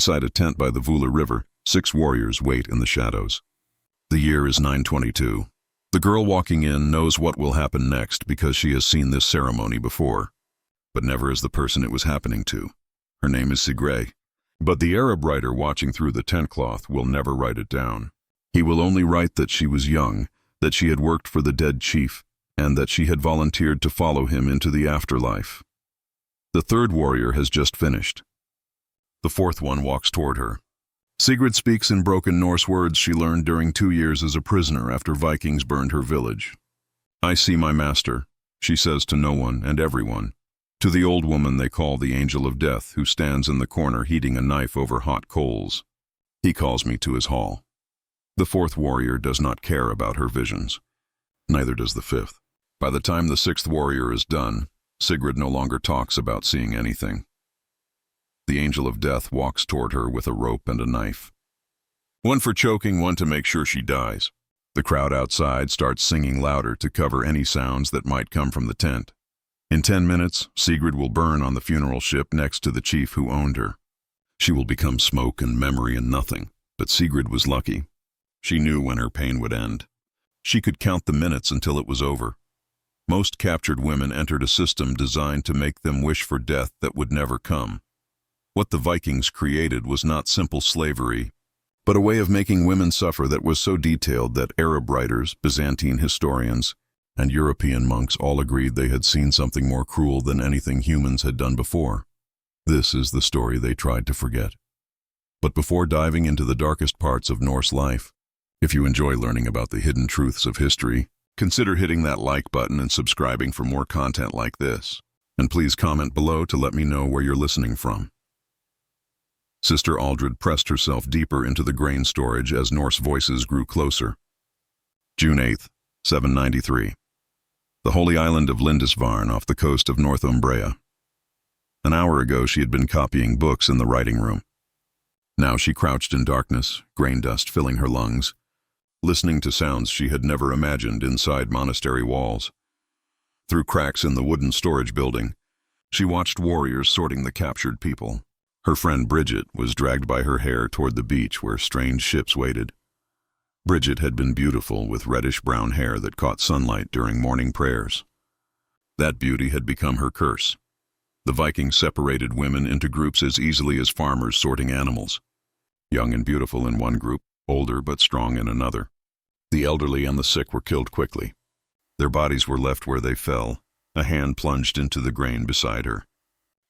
Inside a tent by the Vula River, 6 warriors wait in the shadows. The year is 922. The girl walking in knows what will happen next because she has seen this ceremony before, but never as the person it was happening to. Her name is Sigrid. But the Arab writer watching through the tent cloth will never write it down. He will only write that she was young, that she had worked for the dead chief, and that she had volunteered to follow him into the afterlife. The 3rd warrior has just finished. The 4th one walks toward her. Sigrid speaks in broken Norse words she learned during 2 years as a prisoner after Vikings burned her village. "I see my master," she says to no one and everyone. To the old woman they call the Angel of Death, who stands in the corner heating a knife over hot coals. He calls me to his hall. The 4th warrior does not care about her visions. Neither does the 5th. By the time the 6th warrior is done, Sigrid no longer talks about seeing anything. The Angel of Death walks toward her with a rope and a knife. One for choking, one to make sure she dies. The crowd outside starts singing louder to cover any sounds that might come from the tent. In 10 minutes, Sigrid will burn on the funeral ship next to the chief who owned her. She will become smoke and memory and nothing, but Sigrid was lucky. She knew when her pain would end. She could count the minutes until it was over. Most captured women entered a system designed to make them wish for death that would never come. What the Vikings created was not simple slavery, but a way of making women suffer that was so detailed that Arab writers, Byzantine historians, and European monks all agreed they had seen something more cruel than anything humans had done before. This is the story they tried to forget. But before diving into the darkest parts of Norse life, if you enjoy learning about the hidden truths of history, consider hitting that like button and subscribing for more content like this. And please comment below to let me know where you're listening from. Sister Aldred pressed herself deeper into the grain storage as Norse voices grew closer. June 8th, 793. The holy island of Lindisfarne off the coast of Northumbria. An hour ago she had been copying books in the writing room. Now she crouched in darkness, grain dust filling her lungs, listening to sounds she had never imagined inside monastery walls. Through cracks in the wooden storage building, she watched warriors sorting the captured people. Her friend Bridget was dragged by her hair toward the beach where strange ships waited. Bridget had been beautiful with reddish-brown hair that caught sunlight during morning prayers. That beauty had become her curse. The Vikings separated women into groups as easily as farmers sorting animals. Young and beautiful in one group, older but strong in another. The elderly and the sick were killed quickly. Their bodies were left where they fell. A hand plunged into the grain beside her.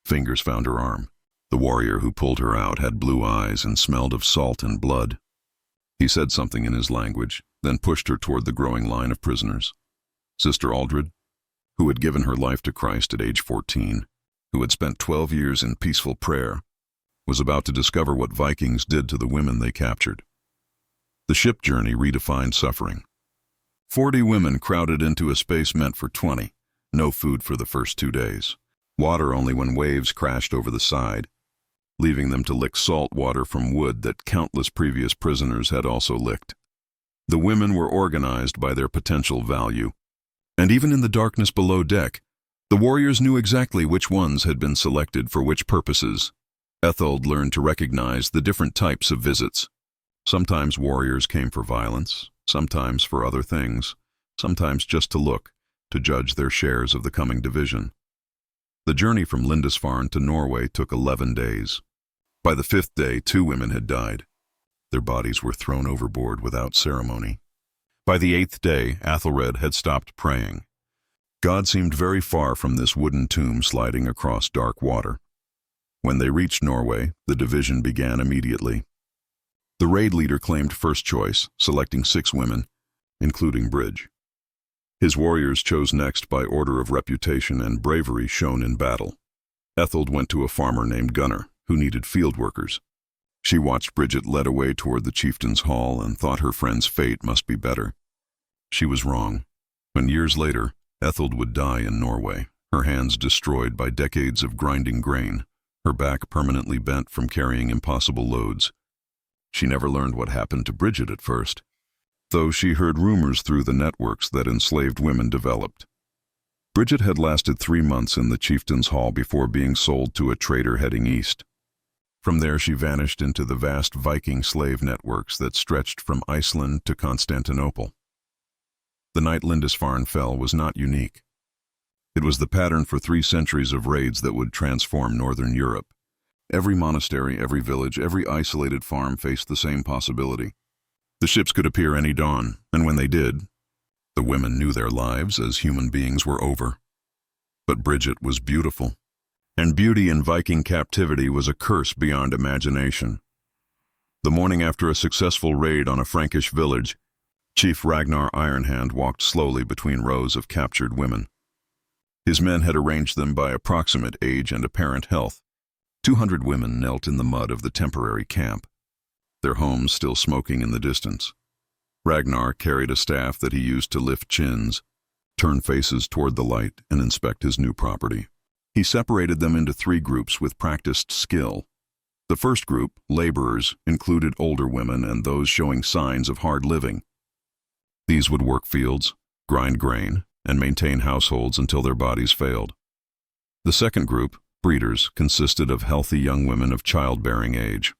Fingers found her arm. The warrior who pulled her out had blue eyes and smelled of salt and blood. He said something in his language, then pushed her toward the growing line of prisoners. Sister Aldred, who had given her life to Christ at age 14, who had spent 12 years in peaceful prayer, was about to discover what Vikings did to the women they captured. The ship journey redefined suffering. 40 women crowded into a space meant for 20. No food for the first 2 days. Water only when waves crashed over the side, leaving them to lick salt water from wood that countless previous prisoners had also licked. The women were organized by their potential value, and even in the darkness below deck, the warriors knew exactly which ones had been selected for which purposes. Ethold learned to recognize the different types of visits. Sometimes warriors came for violence, sometimes for other things, sometimes just to look, to judge their shares of the coming division. The journey from Lindisfarne to Norway took 11 days. By the 5th day, 2 women had died. Their bodies were thrown overboard without ceremony. By the 8th day, Athelred had stopped praying. God seemed very far from this wooden tomb sliding across dark water. When they reached Norway, the division began immediately. The raid leader claimed first choice, selecting 6 women, including Bridge. His warriors chose next by order of reputation and bravery shown in battle. Ethold went to a farmer named Gunnar, who needed field workers. She watched Bridget led away toward the chieftain's hall and thought her friend's fate must be better. She was wrong. When years later, Ethold would die in Norway, her hands destroyed by decades of grinding grain, her back permanently bent from carrying impossible loads. She never learned what happened to Bridget at first, though she heard rumors through the networks that enslaved women developed. Bridget had lasted 3 months in the chieftain's hall before being sold to a trader heading east. From there she vanished into the vast Viking slave networks that stretched from Iceland to Constantinople. The night Lindisfarne fell was not unique. It was the pattern for 3 centuries of raids that would transform northern Europe. Every monastery, every village, every isolated farm faced the same possibility. The ships could appear any dawn, and when they did, the women knew their lives as human beings were over. But Bridget was beautiful, and beauty in Viking captivity was a curse beyond imagination. The morning after a successful raid on a Frankish village, Chief Ragnar Ironhand walked slowly between rows of captured women. His men had arranged them by approximate age and apparent health. 200 women knelt in the mud of the temporary camp, their homes still smoking in the distance. Ragnar carried a staff that he used to lift chins, turn faces toward the light, and inspect his new property. He separated them into 3 groups with practiced skill. The first group, laborers, included older women and those showing signs of hard living. These would work fields, grind grain, and maintain households until their bodies failed. The second group, breeders, consisted of healthy young women of childbearing age.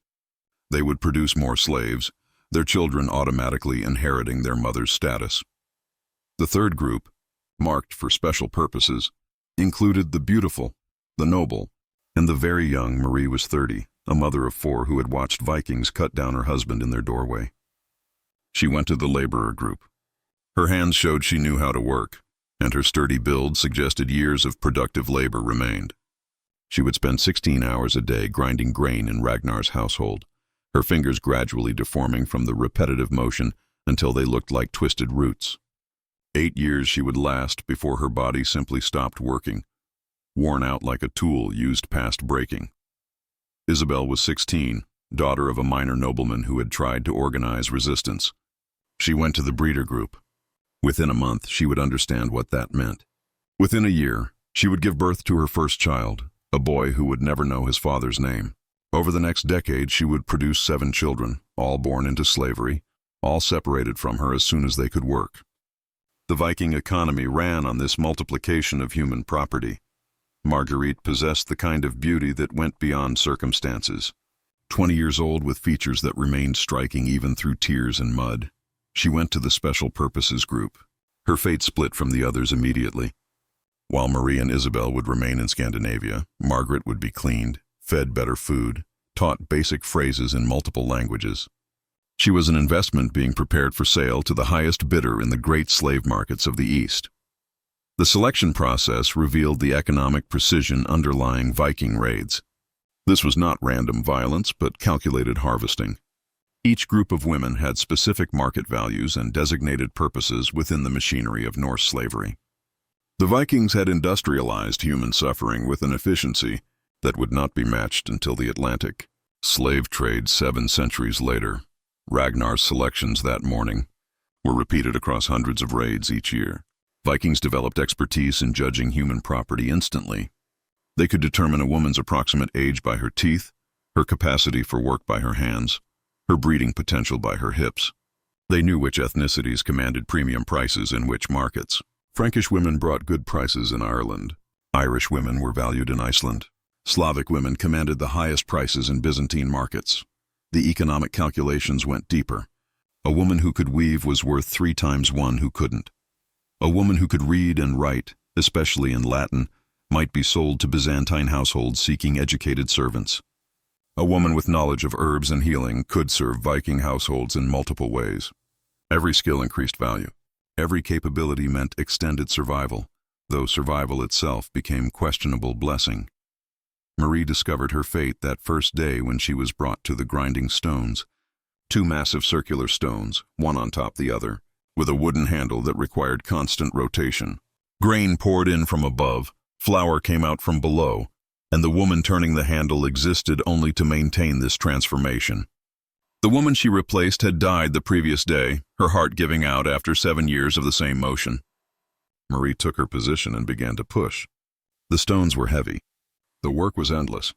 They would produce more slaves, their children automatically inheriting their mother's status. The third group, marked for special purposes, included the beautiful, the noble, and the very young. Marie was 30, a mother of 4 who had watched Vikings cut down her husband in their doorway. She went to the laborer group. Her hands showed she knew how to work, and her sturdy build suggested years of productive labor remained. She would spend 16 hours a day grinding grain in Ragnar's household, her fingers gradually deforming from the repetitive motion until they looked like twisted roots. 8 years she would last before her body simply stopped working, worn out like a tool used past breaking. Isabel was 16, daughter of a minor nobleman who had tried to organize resistance. She went to the breeder group. Within a month, she would understand what that meant. Within a year, she would give birth to her first child, a boy who would never know his father's name. Over the next decade, she would produce 7 children, all born into slavery, all separated from her as soon as they could work. The Viking economy ran on this multiplication of human property. Marguerite possessed the kind of beauty that went beyond circumstances. 20 years old with features that remained striking even through tears and mud, she went to the Special Purposes group. Her fate split from the others immediately. While Marie and Isabel would remain in Scandinavia, Margaret would be cleaned, fed better food, taught basic phrases in multiple languages. She was an investment being prepared for sale to the highest bidder in the great slave markets of the East. The selection process revealed the economic precision underlying Viking raids. This was not random violence, but calculated harvesting. Each group of women had specific market values and designated purposes within the machinery of Norse slavery. The Vikings had industrialized human suffering with an efficiency that would not be matched until the Atlantic slave trade 7 centuries later. Ragnar's selections that morning were repeated across hundreds of raids each year. Vikings developed expertise in judging human property instantly. They could determine a woman's approximate age by her teeth, her capacity for work by her hands, her breeding potential by her hips. They knew which ethnicities commanded premium prices in which markets. Frankish women brought good prices in Ireland. Irish women were valued in Iceland. Slavic women commanded the highest prices in Byzantine markets. The economic calculations went deeper. A woman who could weave was worth 3 times one who couldn't. A woman who could read and write, especially in Latin, might be sold to Byzantine households seeking educated servants. A woman with knowledge of herbs and healing could serve Viking households in multiple ways. Every skill increased value. Every capability meant extended survival, though survival itself became questionable blessing. Marie discovered her fate that first day when she was brought to the grinding stones. 2 massive circular stones, one on top the other, with a wooden handle that required constant rotation. Grain poured in from above, flour came out from below, and the woman turning the handle existed only to maintain this transformation. The woman she replaced had died the previous day, her heart giving out after 7 years of the same motion. Marie took her position and began to push. The stones were heavy. The work was endless.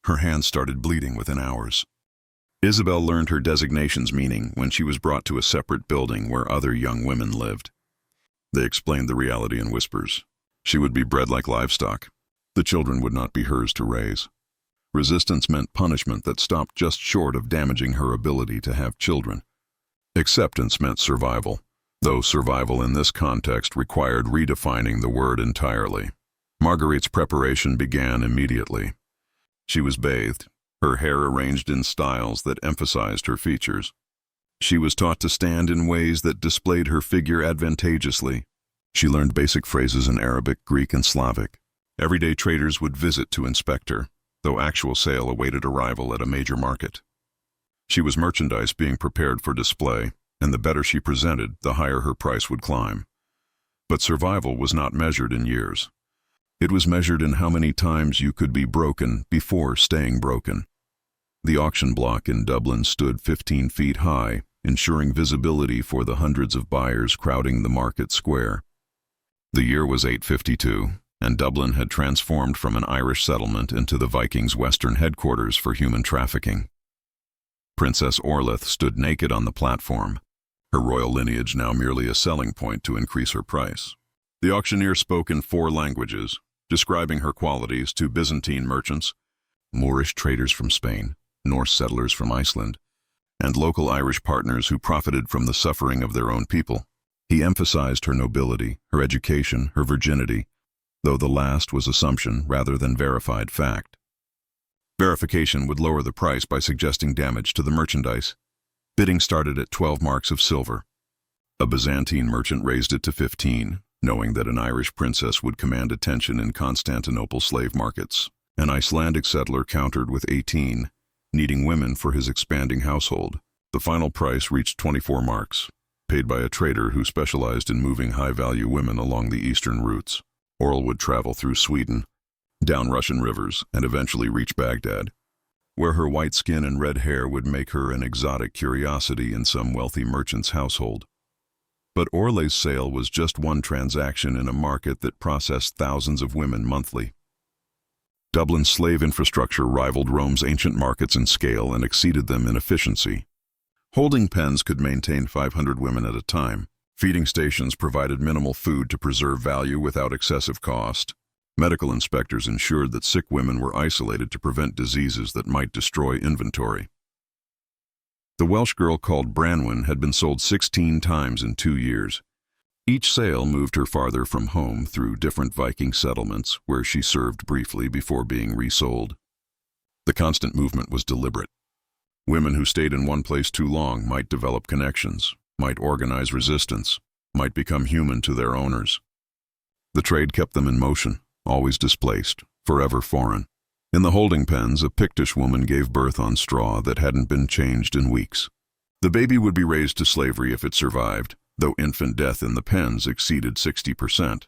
Her hands started bleeding within hours. Isabel learned her designation's meaning when she was brought to a separate building where other young women lived. They explained the reality in whispers. She would be bred like livestock. The children would not be hers to raise. Resistance meant punishment that stopped just short of damaging her ability to have children. Acceptance meant survival, though survival in this context required redefining the word entirely. Marguerite's preparation began immediately. She was bathed, her hair arranged in styles that emphasized her features. She was taught to stand in ways that displayed her figure advantageously. She learned basic phrases in Arabic, Greek, and Slavic. Everyday traders would visit to inspect her, though actual sale awaited arrival at a major market. She was merchandise being prepared for display, and the better she presented, the higher her price would climb. But survival was not measured in years. It was measured in how many times you could be broken before staying broken. The auction block in Dublin stood 15 feet high, ensuring visibility for the hundreds of buyers crowding the market square. The year was 852, and Dublin had transformed from an Irish settlement into the Vikings' western headquarters for human trafficking. Princess Orlith stood naked on the platform, her royal lineage now merely a selling point to increase her price. The auctioneer spoke in 4 languages, describing her qualities to Byzantine merchants, Moorish traders from Spain, Norse settlers from Iceland, and local Irish partners who profited from the suffering of their own people. He emphasized her nobility, her education, her virginity, though the last was assumption rather than verified fact. Verification would lower the price by suggesting damage to the merchandise. Bidding started at 12 marks of silver. A Byzantine merchant raised it to 15, knowing that an Irish princess would command attention in Constantinople slave markets. An Icelandic settler countered with 18, needing women for his expanding household. The final price reached 24 marks, paid by a trader who specialized in moving high-value women along the eastern routes. Orl would travel through Sweden, down Russian rivers, and eventually reach Baghdad, where her white skin and red hair would make her an exotic curiosity in some wealthy merchant's household. But Orlay's sale was just one transaction in a market that processed thousands of women monthly. Dublin's slave infrastructure rivaled Rome's ancient markets in scale and exceeded them in efficiency. Holding pens could maintain 500 women at a time. Feeding stations provided minimal food to preserve value without excessive cost. Medical inspectors ensured that sick women were isolated to prevent diseases that might destroy inventory. The Welsh girl called Branwen had been sold 16 times in 2 years. Each sale moved her farther from home through different Viking settlements where she served briefly before being resold. The constant movement was deliberate. Women who stayed in one place too long might develop connections, might organize resistance, might become human to their owners. The trade kept them in motion, always displaced, forever foreign. In the holding pens, a Pictish woman gave birth on straw that hadn't been changed in weeks. The baby would be raised to slavery if it survived, though infant death in the pens exceeded 60%.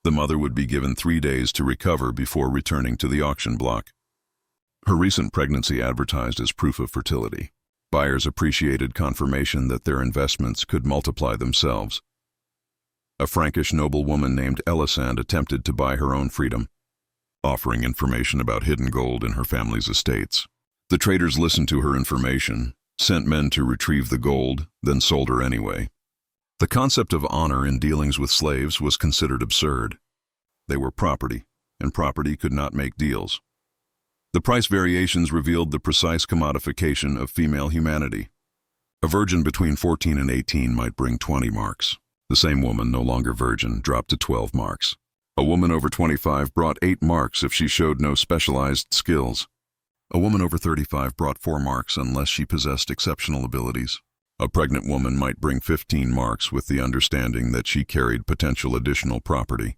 The mother would be given 3 days to recover before returning to the auction block. Her recent pregnancy advertised as proof of fertility. Buyers appreciated confirmation that their investments could multiply themselves. A Frankish noblewoman named Elisande attempted to buy her own freedom, offering information about hidden gold in her family's estates. The traders listened to her information, sent men to retrieve the gold, then sold her anyway. The concept of honor in dealings with slaves was considered absurd. They were property, and property could not make deals. The price variations revealed the precise commodification of female humanity. A virgin between 14 and 18 might bring 20 marks. The same woman, no longer virgin, dropped to 12 marks. A woman over 25 brought 8 marks if she showed no specialized skills. A woman over 35 brought 4 marks unless she possessed exceptional abilities. A pregnant woman might bring 15 marks with the understanding that she carried potential additional property.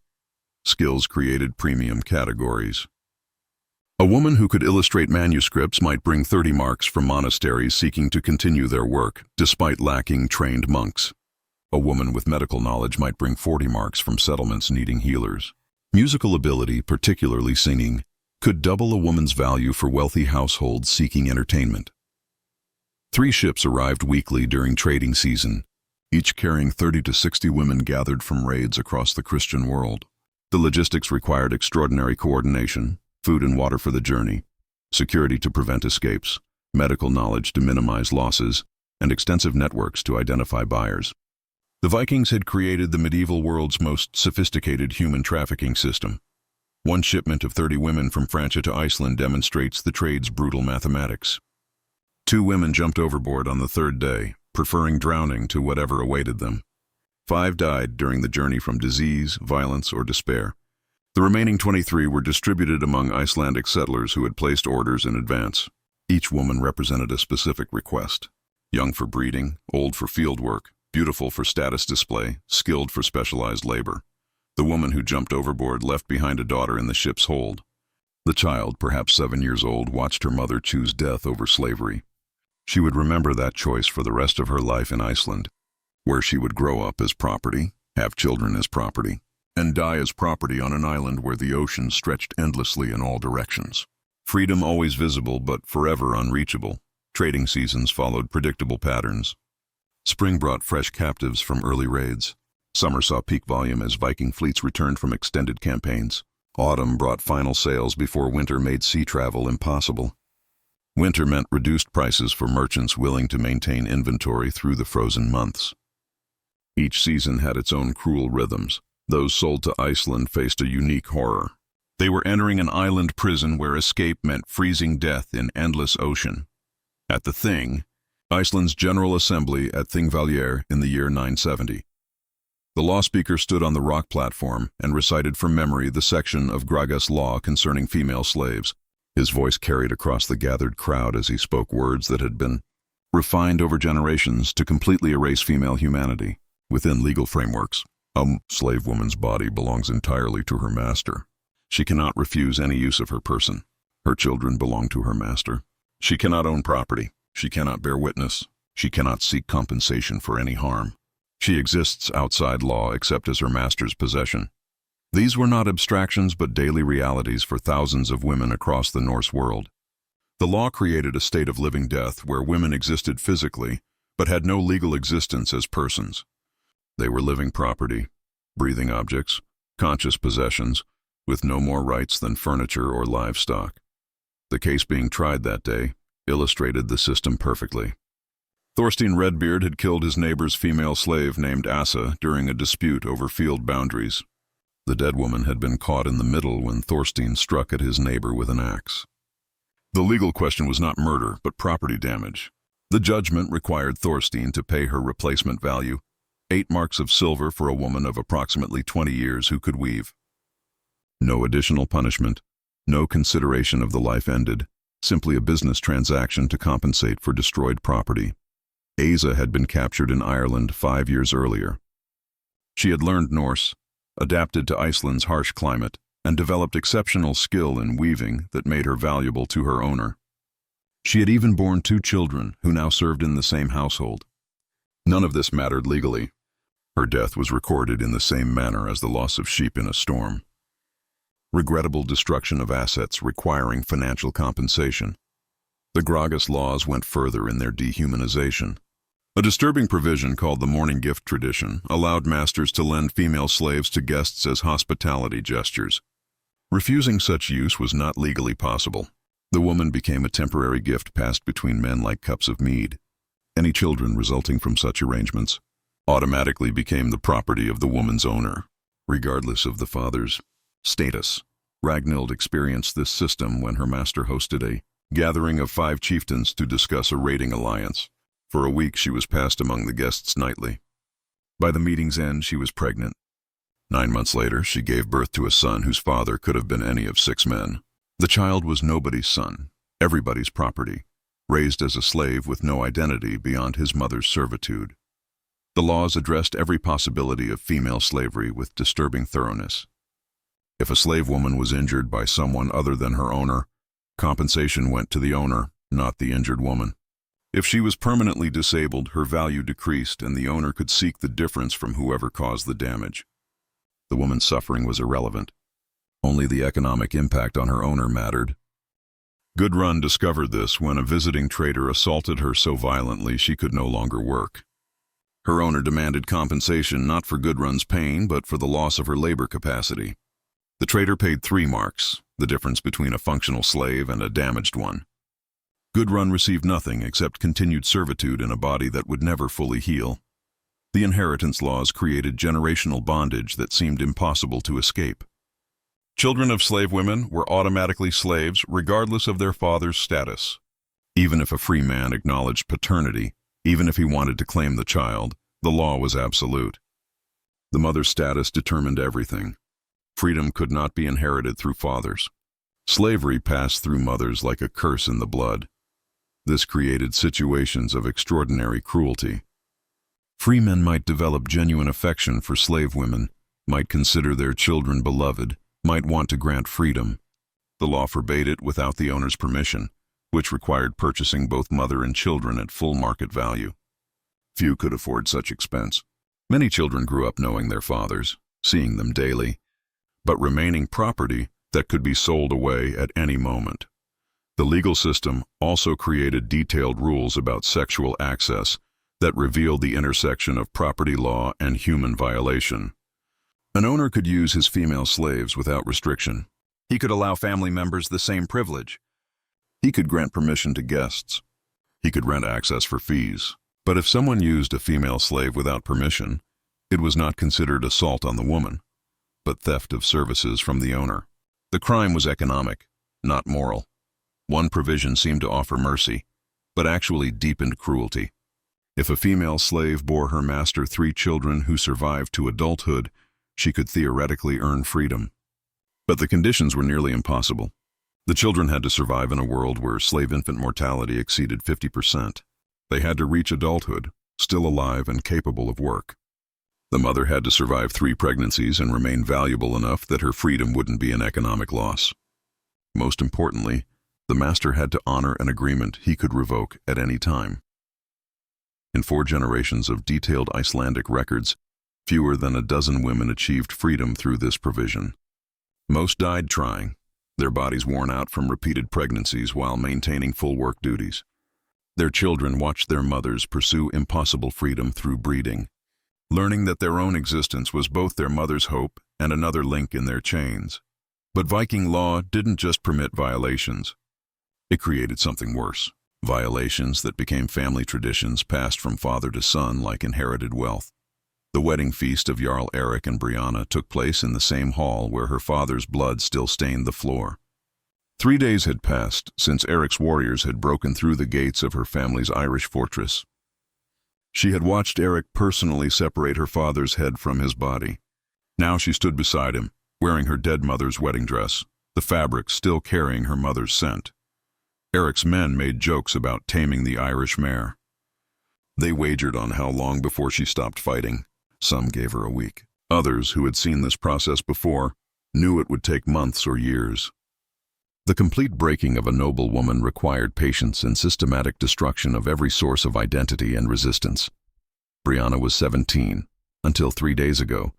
Skills created premium categories. A woman who could illustrate manuscripts might bring 30 marks from monasteries seeking to continue their work, despite lacking trained monks. A woman with medical knowledge might bring 40 marks from settlements needing healers. Musical ability, particularly singing, could double a woman's value for wealthy households seeking entertainment. 3 ships arrived weekly during trading season, each carrying 30 to 60 women gathered from raids across the Christian world. The logistics required extraordinary coordination, food and water for the journey, security to prevent escapes, medical knowledge to minimize losses, and extensive networks to identify buyers. The Vikings had created the medieval world's most sophisticated human trafficking system. One shipment of 30 women from France to Iceland demonstrates the trade's brutal mathematics. 2 women jumped overboard on the 3rd day, preferring drowning to whatever awaited them. 5 died during the journey from disease, violence, or despair. The remaining 23 were distributed among Icelandic settlers who had placed orders in advance. Each woman represented a specific request: young for breeding, old for field work, beautiful for status display, skilled for specialized labor. The woman who jumped overboard left behind a daughter in the ship's hold. The child, perhaps 7 years old, watched her mother choose death over slavery. She would remember that choice for the rest of her life in Iceland, where she would grow up as property, have children as property, and die as property on an island where the ocean stretched endlessly in all directions. Freedom always visible but forever unreachable. Trading seasons followed predictable patterns. Spring brought fresh captives from early raids. Summer saw peak volume as Viking fleets returned from extended campaigns. Autumn brought final sales before winter made sea travel impossible. Winter meant reduced prices for merchants willing to maintain inventory through the frozen months. Each season had its own cruel rhythms. Those sold to Iceland faced a unique horror. They were entering an island prison where escape meant freezing death in endless ocean. At the Thing, Iceland's General Assembly at Thingvellir in the year 970. The law speaker stood on the rock platform and recited from memory the section of Graga's law concerning female slaves. His voice carried across the gathered crowd as he spoke words that had been refined over generations to completely erase female humanity. Within legal frameworks, a slave woman's body belongs entirely to her master. She cannot refuse any use of her person. Her children belong to her master. She cannot own property. She cannot bear witness. She cannot seek compensation for any harm. She exists outside law except as her master's possession. These were not abstractions but daily realities for thousands of women across the Norse world. The law created a state of living death where women existed physically but had no legal existence as persons. They were living property, breathing objects, conscious possessions, with no more rights than furniture or livestock. The case being tried that day illustrated the system perfectly. Thorstein Redbeard had killed his neighbor's female slave named Asa during a dispute over field boundaries. The dead woman had been caught in the middle when Thorstein struck at his neighbor with an axe. The legal question was not murder, but property damage. The judgment required Thorstein to pay her replacement value, 8 marks of silver for a woman of approximately 20 years who could weave. No additional punishment, no consideration of the life ended, simply a business transaction to compensate for destroyed property. Asa had been captured in Ireland 5 years earlier. She had learned Norse, adapted to Iceland's harsh climate, and developed exceptional skill in weaving that made her valuable to her owner. She had even borne 2 children who now served in the same household. None of this mattered legally. Her death was recorded in the same manner as the loss of sheep in a storm. Regrettable destruction of assets requiring financial compensation. The Gragas laws went further in their dehumanization. A disturbing provision called the morning gift tradition allowed masters to lend female slaves to guests as hospitality gestures. Refusing such use was not legally possible. The woman became a temporary gift passed between men like cups of mead. Any children resulting from such arrangements automatically became the property of the woman's owner, regardless of the father's status. Ragnhild experienced this system when her master hosted a gathering of 5 chieftains to discuss a raiding alliance. For a week she was passed among the guests nightly. By the meeting's end she was pregnant. 9 months later she gave birth to a son whose father could have been any of 6 men. The child was nobody's son, everybody's property, raised as a slave with no identity beyond his mother's servitude. The laws addressed every possibility of female slavery with disturbing thoroughness. If a slave woman was injured by someone other than her owner, compensation went to the owner, not the injured woman. If she was permanently disabled, her value decreased and the owner could seek the difference from whoever caused the damage. The woman's suffering was irrelevant. Only the economic impact on her owner mattered. Gudrun discovered this when a visiting trader assaulted her so violently she could no longer work. Her owner demanded compensation not for Gudrun's pain but for the loss of her labor capacity. The trader paid 3 marks, the difference between a functional slave and a damaged one. Gudrun received nothing except continued servitude in a body that would never fully heal. The inheritance laws created generational bondage that seemed impossible to escape. Children of slave women were automatically slaves regardless of their father's status. Even if a free man acknowledged paternity, even if he wanted to claim the child, the law was absolute. The mother's status determined everything. Freedom could not be inherited through fathers. Slavery passed through mothers like a curse in the blood. This created situations of extraordinary cruelty. Free men might develop genuine affection for slave women, might consider their children beloved, might want to grant freedom. The law forbade it without the owner's permission, which required purchasing both mother and children at full market value. Few could afford such expense. Many children grew up knowing their fathers, seeing them daily, but remaining property that could be sold away at any moment. The legal system also created detailed rules about sexual access that revealed the intersection of property law and human violation. An owner could use his female slaves without restriction. He could allow family members the same privilege. He could grant permission to guests. He could rent access for fees. But if someone used a female slave without permission, it was not considered assault on the woman, but theft of services from the owner. The crime was economic, not moral. One provision seemed to offer mercy, but actually deepened cruelty. If a female slave bore her master 3 children who survived to adulthood, she could theoretically earn freedom. But the conditions were nearly impossible. The children had to survive in a world where slave infant mortality exceeded 50%. They had to reach adulthood, still alive and capable of work. The mother had to survive 3 pregnancies and remain valuable enough that her freedom wouldn't be an economic loss. Most importantly, the master had to honor an agreement he could revoke at any time. In 4 generations of detailed Icelandic records, fewer than a dozen women achieved freedom through this provision. Most died trying, their bodies worn out from repeated pregnancies while maintaining full work duties. Their children watched their mothers pursue impossible freedom through breeding, learning that their own existence was both their mother's hope and another link in their chains. But Viking law didn't just permit violations. It created something worse, violations that became family traditions passed from father to son like inherited wealth. The wedding feast of Jarl Erik and Brianna took place in the same hall where her father's blood still stained the floor. 3 days had passed since Erik's warriors had broken through the gates of her family's Irish fortress. She had watched Erik personally separate her father's head from his body. Now she stood beside him, wearing her dead mother's wedding dress, the fabric still carrying her mother's scent. Erik's men made jokes about taming the Irish mare. They wagered on how long before she stopped fighting. Some gave her a week. Others, who had seen this process before, knew it would take months or years. The complete breaking of a noble woman required patience and systematic destruction of every source of identity and resistance. Brianna was 17. Until 3 days ago,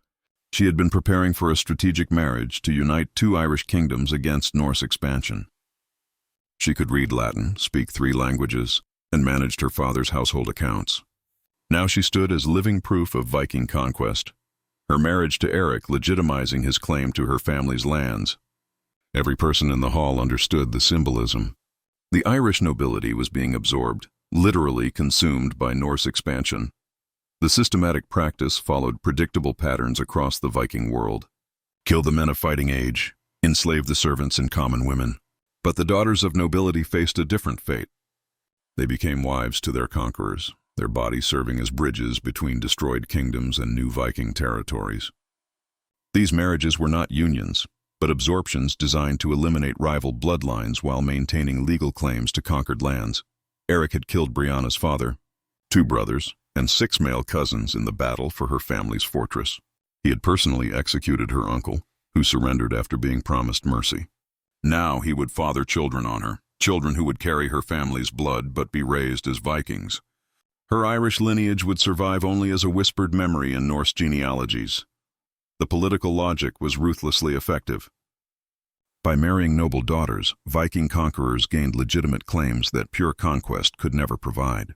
she had been preparing for a strategic marriage to unite 2 Irish kingdoms against Norse expansion. She could read Latin, speak 3 languages, and managed her father's household accounts. Now she stood as living proof of Viking conquest, her marriage to Erik legitimizing his claim to her family's lands. Every person in the hall understood the symbolism. The Irish nobility was being absorbed, literally consumed by Norse expansion. The systematic practice followed predictable patterns across the Viking world. Kill the men of fighting age, enslave the servants and common women. But the daughters of nobility faced a different fate. They became wives to their conquerors, their bodies serving as bridges between destroyed kingdoms and new Viking territories. These marriages were not unions, but absorptions designed to eliminate rival bloodlines while maintaining legal claims to conquered lands. Erik had killed Brianna's father, 2 brothers, and 6 male cousins in the battle for her family's fortress. He had personally executed her uncle, who surrendered after being promised mercy. Now he would father children on her, children who would carry her family's blood but be raised as Vikings. Her Irish lineage would survive only as a whispered memory in Norse genealogies. The political logic was ruthlessly effective. By marrying noble daughters, Viking conquerors gained legitimate claims that pure conquest could never provide.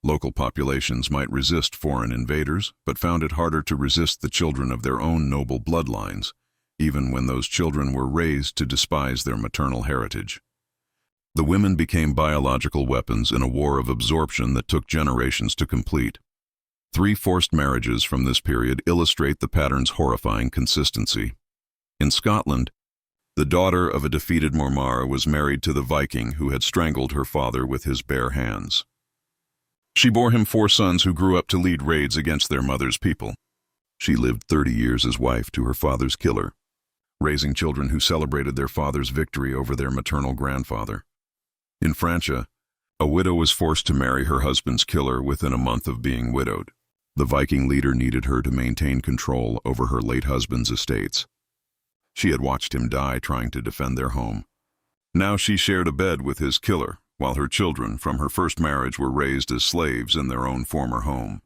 Local populations might resist foreign invaders, but found it harder to resist the children of their own noble bloodlines, even when those children were raised to despise their maternal heritage. The women became biological weapons in a war of absorption that took generations to complete. 3 forced marriages from this period illustrate the pattern's horrifying consistency. In Scotland, the daughter of a defeated Mormara was married to the Viking who had strangled her father with his bare hands. She bore him 4 sons who grew up to lead raids against their mother's people. She lived 30 years as wife to her father's killer, raising children who celebrated their father's victory over their maternal grandfather. In Francia, a widow was forced to marry her husband's killer within a month of being widowed. The Viking leader needed her to maintain control over her late husband's estates. She had watched him die trying to defend their home. Now she shared a bed with his killer, while her children from her first marriage were raised as slaves in their own former home.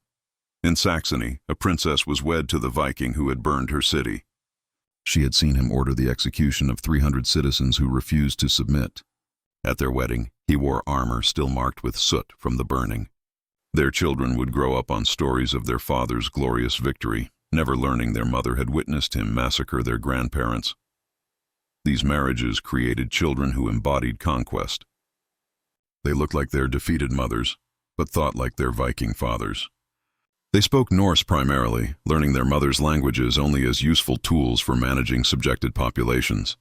In Saxony, a princess was wed to the Viking who had burned her city. She had seen him order the execution of 300 citizens who refused to submit. At their wedding, he wore armor still marked with soot from the burning. Their children would grow up on stories of their father's glorious victory, never learning their mother had witnessed him massacre their grandparents. These marriages created children who embodied conquest. They looked like their defeated mothers, but thought like their Viking fathers. They spoke Norse primarily, learning their mothers' languages only as useful tools for managing subjected populations.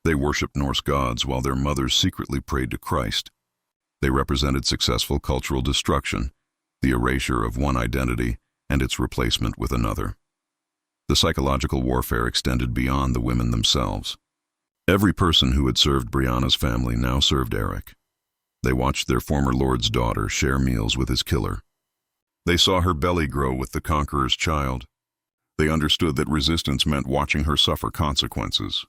They worshipped Norse gods while their mothers secretly prayed to Christ. They represented successful cultural destruction, the erasure of one identity and its replacement with another. The psychological warfare extended beyond the women themselves. Every person who had served Brianna's family now served Eric. They watched their former lord's daughter share meals with his killer. They saw her belly grow with the conqueror's child. They understood that resistance meant watching her suffer consequences.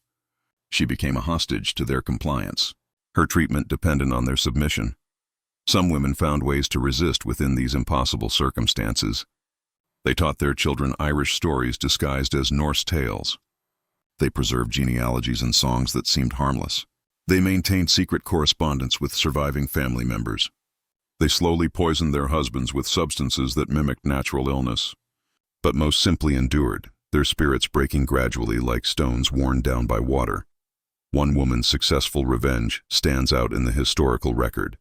She became a hostage to their compliance, her treatment dependent on their submission. Some women found ways to resist within these impossible circumstances. They taught their children Irish stories disguised as Norse tales. They preserved genealogies and songs that seemed harmless. They maintained secret correspondence with surviving family members. They slowly poisoned their husbands with substances that mimicked natural illness, but most simply endured, their spirits breaking gradually like stones worn down by water. One woman's successful revenge stands out in the historical record.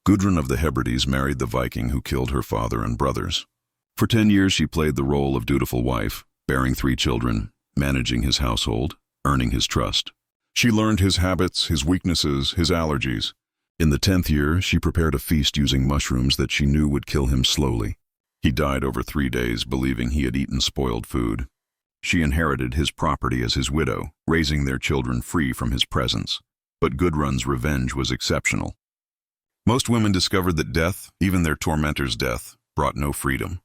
Gudrun of the Hebrides married the Viking who killed her father and brothers. For 10 years she played the role of dutiful wife, bearing 3 children, managing his household, earning his trust. She learned his habits, his weaknesses, his allergies. In the 10th year, she prepared a feast using mushrooms that she knew would kill him slowly. He died over 3 days, believing he had eaten spoiled food. She inherited his property as his widow, raising their children free from his presence. But Gudrun's revenge was exceptional. Most women discovered that death, even their tormentor's death, brought no freedom.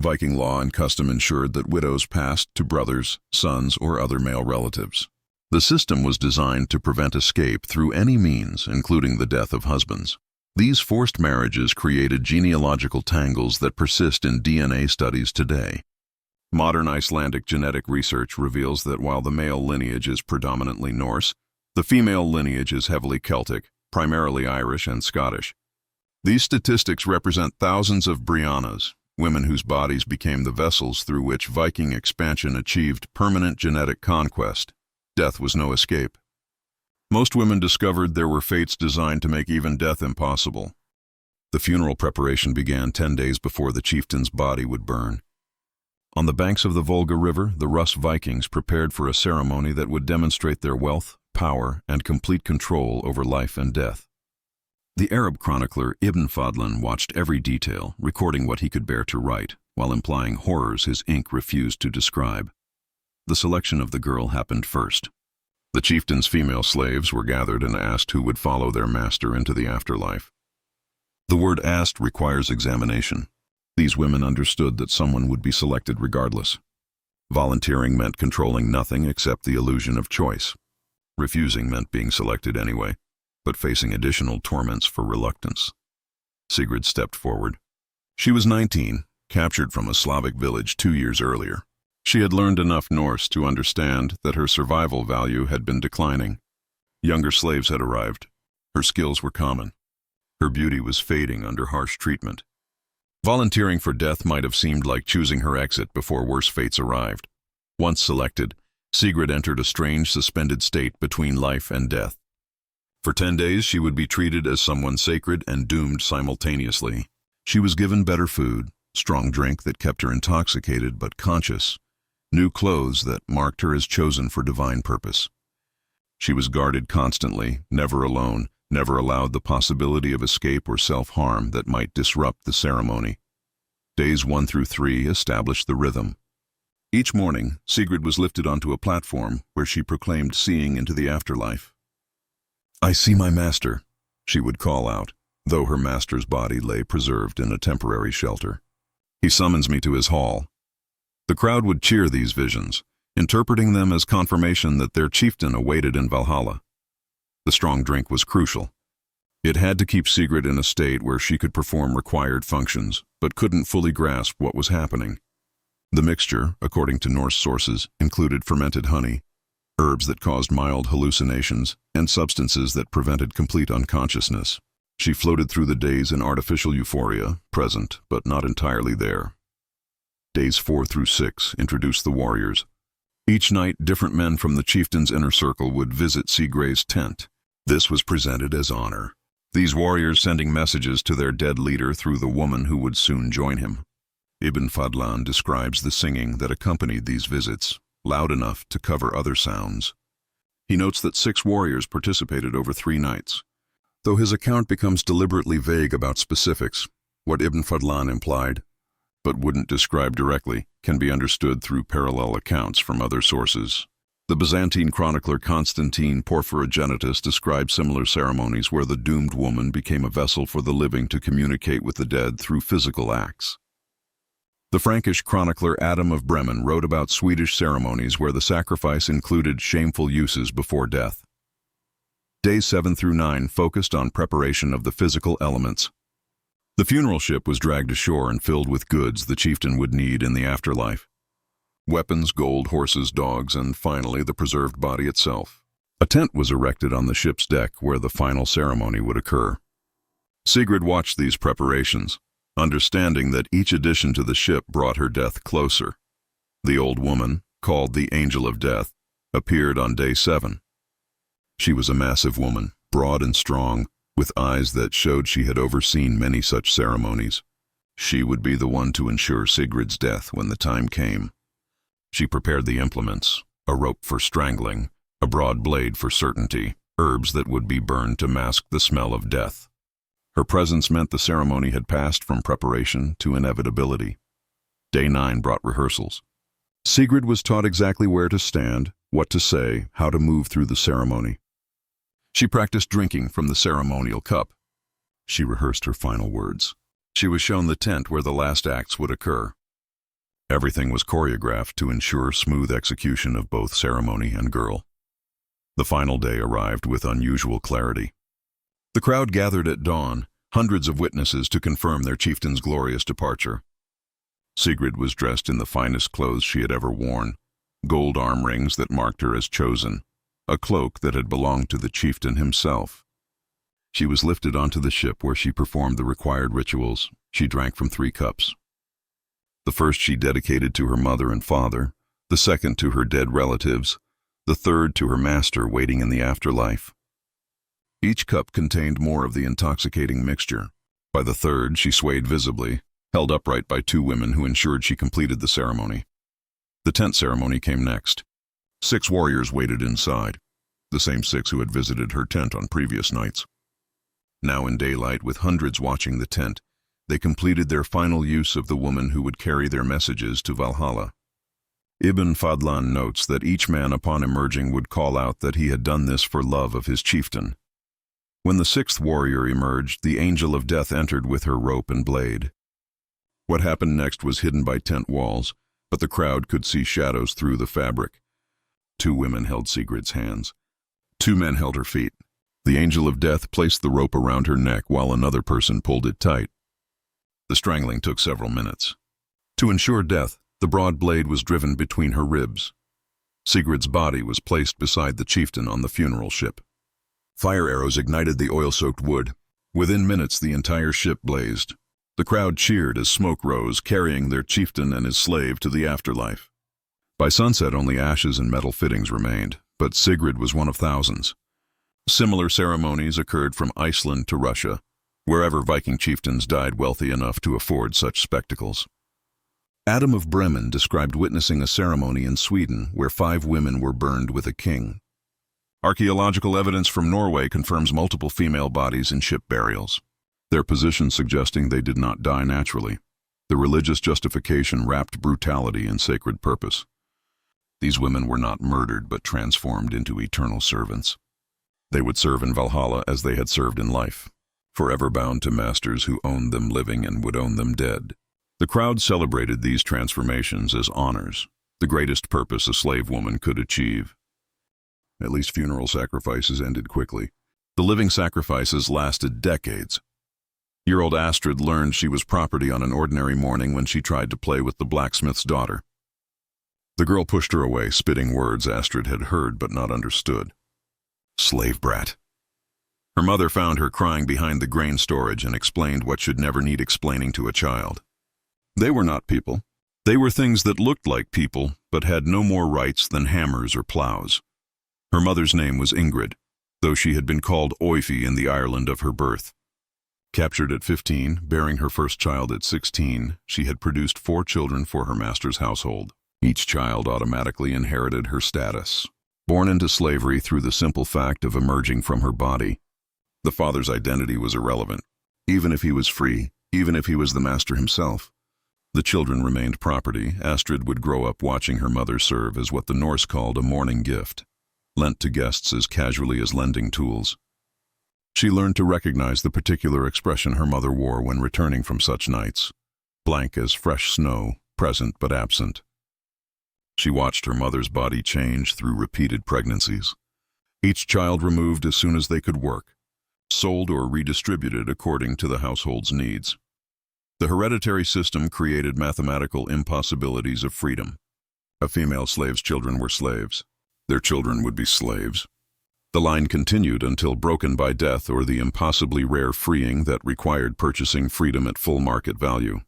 Viking law and custom ensured that widows passed to brothers, sons, or other male relatives. The system was designed to prevent escape through any means, including the death of husbands. These forced marriages created genealogical tangles that persist in DNA studies today. Modern Icelandic genetic research reveals that while the male lineage is predominantly Norse, the female lineage is heavily Celtic, primarily Irish and Scottish. These statistics represent thousands of Briannas, women whose bodies became the vessels through which Viking expansion achieved permanent genetic conquest. Death was no escape. Most women discovered there were fates designed to make even death impossible. The funeral preparation began 10 days before the chieftain's body would burn. On the banks of the Volga River, the Rus Vikings prepared for a ceremony that would demonstrate their wealth, power, and complete control over life and death. The Arab chronicler Ibn Fadlan watched every detail, recording what he could bear to write, while implying horrors his ink refused to describe. The selection of the girl happened first. The chieftain's female slaves were gathered and asked who would follow their master into the afterlife. The word asked requires examination. These women understood that someone would be selected regardless. Volunteering meant controlling nothing except the illusion of choice. Refusing meant being selected anyway, but facing additional torments for reluctance. Sigrid stepped forward. She was 19, captured from a Slavic village 2 years earlier. She had learned enough Norse to understand that her survival value had been declining. Younger slaves had arrived. Her skills were common. Her beauty was fading under harsh treatment. Volunteering for death might have seemed like choosing her exit before worse fates arrived. Once selected, Sigrid entered a strange suspended state between life and death. For 10 days she would be treated as someone sacred and doomed simultaneously. She was given better food, strong drink that kept her intoxicated but conscious, new clothes that marked her as chosen for divine purpose. She was guarded constantly, never alone, never allowed the possibility of escape or self-harm that might disrupt the ceremony. Days 1 through 3 established the rhythm. Each morning, Sigrid was lifted onto a platform where she proclaimed seeing into the afterlife. "I see my master," she would call out, though her master's body lay preserved in a temporary shelter. "He summons me to his hall." The crowd would cheer these visions, interpreting them as confirmation that their chieftain awaited in Valhalla. The strong drink was crucial. It had to keep Sigrid in a state where she could perform required functions, but couldn't fully grasp what was happening. The mixture, according to Norse sources, included fermented honey, herbs that caused mild hallucinations, and substances that prevented complete unconsciousness. She floated through the days in artificial euphoria, present but not entirely there. Days 4 through 6 introduced the warriors. Each night, different men from the chieftain's inner circle would visit Sigrid's tent. This was presented as honor, these warriors sending messages to their dead leader through the woman who would soon join him. Ibn Fadlan describes the singing that accompanied these visits, loud enough to cover other sounds. He notes that 6 warriors participated over 3 nights. Though his account becomes deliberately vague about specifics, what Ibn Fadlan implied, but wouldn't describe directly, can be understood through parallel accounts from other sources. The Byzantine chronicler Constantine Porphyrogenitus described similar ceremonies where the doomed woman became a vessel for the living to communicate with the dead through physical acts. The Frankish chronicler Adam of Bremen wrote about Swedish ceremonies where the sacrifice included shameful uses before death. Days 7 through 9 focused on preparation of the physical elements. The funeral ship was dragged ashore and filled with goods the chieftain would need in the afterlife. Weapons, gold, horses, dogs, and finally the preserved body itself. A tent was erected on the ship's deck where the final ceremony would occur. Sigrid watched these preparations, understanding that each addition to the ship brought her death closer. The old woman, called the Angel of Death, appeared on day 7. She was a massive woman, broad and strong, with eyes that showed she had overseen many such ceremonies. She would be the one to ensure Sigrid's death when the time came. She prepared the implements, a rope for strangling, a broad blade for certainty, herbs that would be burned to mask the smell of death. Her presence meant the ceremony had passed from preparation to inevitability. Day 9 brought rehearsals. Sigrid was taught exactly where to stand, what to say, how to move through the ceremony. She practiced drinking from the ceremonial cup. She rehearsed her final words. She was shown the tent where the last acts would occur. Everything was choreographed to ensure smooth execution of both ceremony and girl. The final day arrived with unusual clarity. The crowd gathered at dawn, hundreds of witnesses to confirm their chieftain's glorious departure. Sigrid was dressed in the finest clothes she had ever worn, gold arm rings that marked her as chosen, a cloak that had belonged to the chieftain himself. She was lifted onto the ship where she performed the required rituals. She drank from 3 cups. The first she dedicated to her mother and father, the second to her dead relatives, the third to her master waiting in the afterlife. Each cup contained more of the intoxicating mixture. By the third, she swayed visibly, held upright by 2 women who ensured she completed the ceremony. The tent ceremony came next. 6 warriors waited inside, the same 6 who had visited her tent on previous nights. Now in daylight, with hundreds watching the tent, they completed their final use of the woman who would carry their messages to Valhalla. Ibn Fadlan notes that each man upon emerging would call out that he had done this for love of his chieftain. When the 6th warrior emerged, the Angel of Death entered with her rope and blade. What happened next was hidden by tent walls, but the crowd could see shadows through the fabric. 2 women held Sigrid's hands. 2 men held her feet. The Angel of Death placed the rope around her neck while another person pulled it tight. The strangling took several minutes. To ensure death, the broad blade was driven between her ribs. Sigrid's body was placed beside the chieftain on the funeral ship. Fire arrows ignited the oil-soaked wood. Within minutes, the entire ship blazed. The crowd cheered as smoke rose, carrying their chieftain and his slave to the afterlife. By sunset, only ashes and metal fittings remained, but Sigrid was one of thousands. Similar ceremonies occurred from Iceland to Russia, wherever Viking chieftains died wealthy enough to afford such spectacles. Adam of Bremen described witnessing a ceremony in Sweden where 5 women were burned with a king. Archaeological evidence from Norway confirms multiple female bodies in ship burials, their position suggesting they did not die naturally. The religious justification wrapped brutality in sacred purpose. These women were not murdered but transformed into eternal servants. They would serve in Valhalla as they had served in life, forever bound to masters who owned them living and would own them dead. The crowd celebrated these transformations as honors, the greatest purpose a slave woman could achieve. At least funeral sacrifices ended quickly. The living sacrifices lasted decades. Year-old Astrid learned she was property on an ordinary morning when she tried to play with the blacksmith's daughter. The girl pushed her away, spitting words Astrid had heard but not understood. Slave brat. Her mother found her crying behind the grain storage and explained what should never need explaining to a child. They were not people. They were things that looked like people but had no more rights than hammers or plows. Her mother's name was Ingrid, though she had been called Oifi in the Ireland of her birth. Captured at 15, bearing her first child at 16, she had produced 4 children for her master's household. Each child automatically inherited her status. Born into slavery through the simple fact of emerging from her body, the father's identity was irrelevant. Even if he was free, even if he was the master himself, the children remained property. Astrid would grow up watching her mother serve as what the Norse called a morning gift, lent to guests as casually as lending tools. She learned to recognize the particular expression her mother wore when returning from such nights, blank as fresh snow, present but absent. She watched her mother's body change through repeated pregnancies. Each child removed as soon as they could work, sold or redistributed according to the household's needs. The hereditary system created mathematical impossibilities of freedom. A female slave's children were slaves. Their children would be slaves. The line continued until broken by death or the impossibly rare freeing that required purchasing freedom at full market value.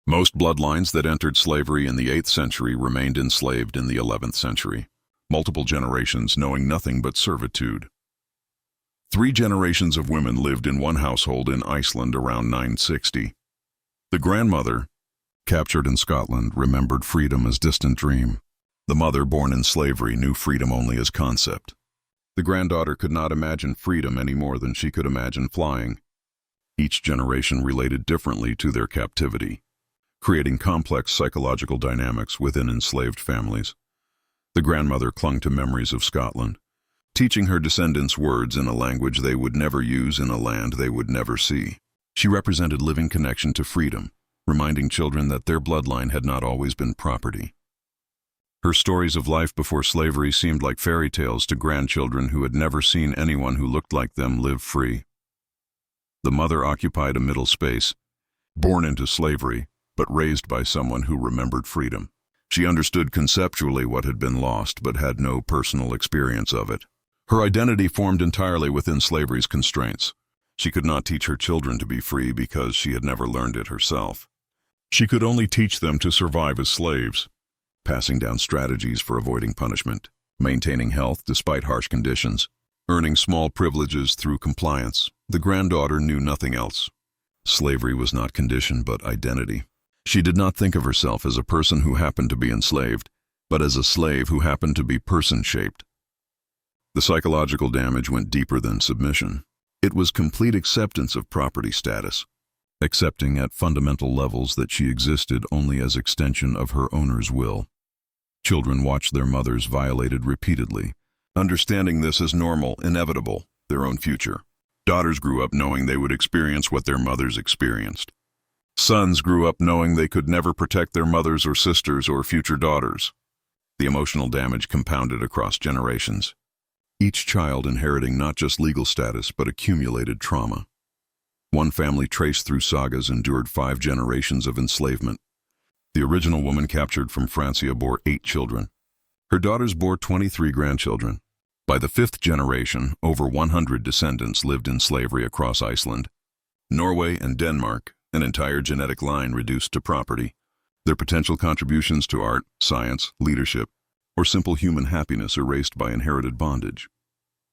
Most bloodlines that entered slavery in the 8th century remained enslaved in the 11th century, multiple generations knowing nothing but servitude. 3 generations of women lived in one household in Iceland around 960. The grandmother, captured in Scotland, remembered freedom as distant dream. The mother, born in slavery, knew freedom only as concept. The granddaughter could not imagine freedom any more than she could imagine flying. Each generation related differently to their captivity, creating complex psychological dynamics within enslaved families. The grandmother clung to memories of Scotland, teaching her descendants words in a language they would never use in a land they would never see. She represented living connection to freedom, reminding children that their bloodline had not always been property. Her stories of life before slavery seemed like fairy tales to grandchildren who had never seen anyone who looked like them live free. The mother occupied a middle space, born into slavery, but raised by someone who remembered freedom. She understood conceptually what had been lost, but had no personal experience of it. Her identity formed entirely within slavery's constraints. She could not teach her children to be free because she had never learned it herself. She could only teach them to survive as slaves, passing down strategies for avoiding punishment, maintaining health despite harsh conditions, earning small privileges through compliance. The granddaughter knew nothing else. Slavery was not condition but identity. She did not think of herself as a person who happened to be enslaved, but as a slave who happened to be person-shaped. The psychological damage went deeper than submission. It was complete acceptance of property status, accepting at fundamental levels that she existed only as extension of her owner's will. Children watched their mothers violated repeatedly, understanding this as normal, inevitable, their own future. Daughters grew up knowing they would experience what their mothers experienced. Sons grew up knowing they could never protect their mothers or sisters or future daughters. The emotional damage compounded across generations, each child inheriting not just legal status but accumulated trauma. One family traced through sagas endured 5 generations of enslavement. The original woman captured from Francia bore 8 children. Her daughters bore 23 grandchildren. By the 5th generation, over 100 descendants lived in slavery across Iceland, Norway, and Denmark, an entire genetic line reduced to property. Their potential contributions to art, science, leadership, or simple human happiness erased by inherited bondage.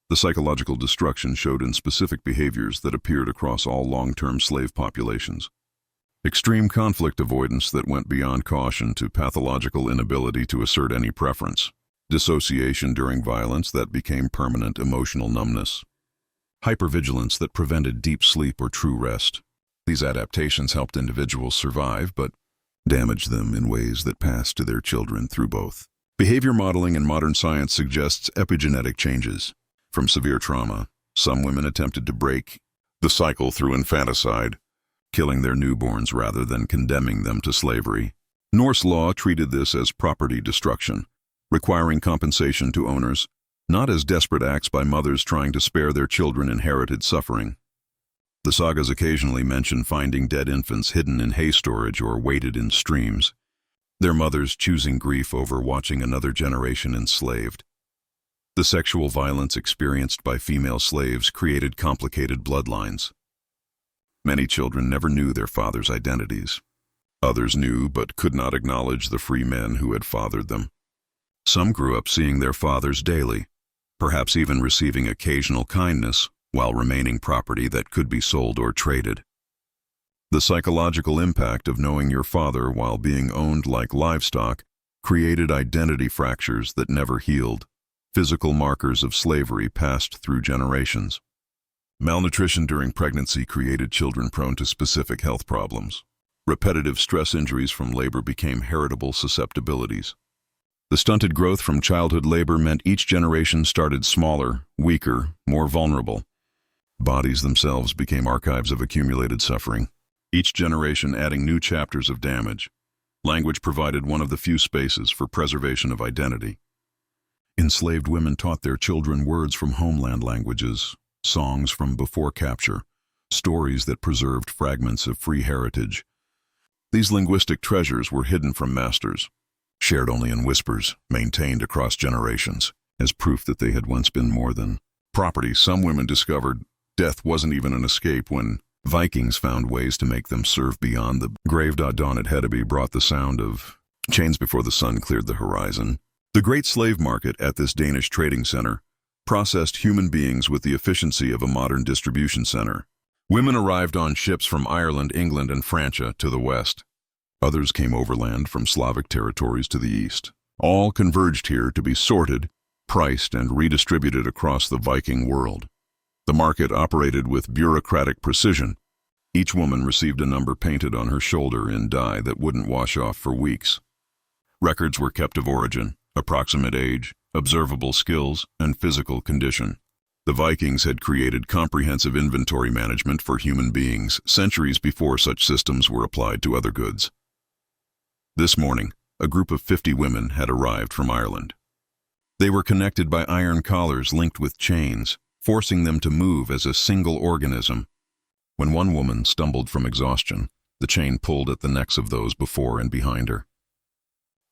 The psychological destruction showed in specific behaviors that appeared across all long-term slave populations. Extreme conflict avoidance that went beyond caution to pathological inability to assert any preference. Dissociation during violence that became permanent emotional numbness. Hypervigilance that prevented deep sleep or true rest. These adaptations helped individuals survive, but damaged them in ways that passed to their children through both. Behavior modeling in modern science suggests epigenetic changes. From severe trauma, some women attempted to break the cycle through infanticide, killing their newborns rather than condemning them to slavery. Norse law treated this as property destruction, requiring compensation to owners, not as desperate acts by mothers trying to spare their children inherited suffering. The sagas occasionally mention finding dead infants hidden in hay storage or weighted in streams, their mothers choosing grief over watching another generation enslaved. The sexual violence experienced by female slaves created complicated bloodlines. Many children never knew their fathers' identities. Others knew but could not acknowledge the free men who had fathered them. Some grew up seeing their fathers daily, perhaps even receiving occasional kindness, while remaining property that could be sold or traded. The psychological impact of knowing your father while being owned like livestock created identity fractures that never healed, physical markers of slavery passed through generations. Malnutrition during pregnancy created children prone to specific health problems. Repetitive stress injuries from labor became heritable susceptibilities. The stunted growth from childhood labor meant each generation started smaller, weaker, more vulnerable. Bodies themselves became archives of accumulated suffering, each generation adding new chapters of damage. Language provided one of the few spaces for preservation of identity. Enslaved women taught their children words from homeland languages, songs from before capture, stories that preserved fragments of free heritage. These linguistic treasures were hidden from masters, shared only in whispers, maintained across generations, as proof that they had once been more than property. Some women discovered death wasn't even an escape when Vikings found ways to make them serve beyond the grave. Dawn at Hedeby brought the sound of chains before the sun cleared the horizon. The great slave market at this Danish trading center processed human beings with the efficiency of a modern distribution center. Women arrived on ships from Ireland, England, and Francia to the west. Others came overland from Slavic territories to the east. All converged here to be sorted, priced, and redistributed across the Viking world. The market operated with bureaucratic precision. Each woman received a number painted on her shoulder in dye that wouldn't wash off for weeks. Records were kept of origin, approximate age, observable skills, and physical condition. The Vikings had created comprehensive inventory management for human beings centuries before such systems were applied to other goods. This morning, a group of 50 women had arrived from Ireland. They were connected by iron collars linked with chains, forcing them to move as a single organism. When one woman stumbled from exhaustion, the chain pulled at the necks of those before and behind her.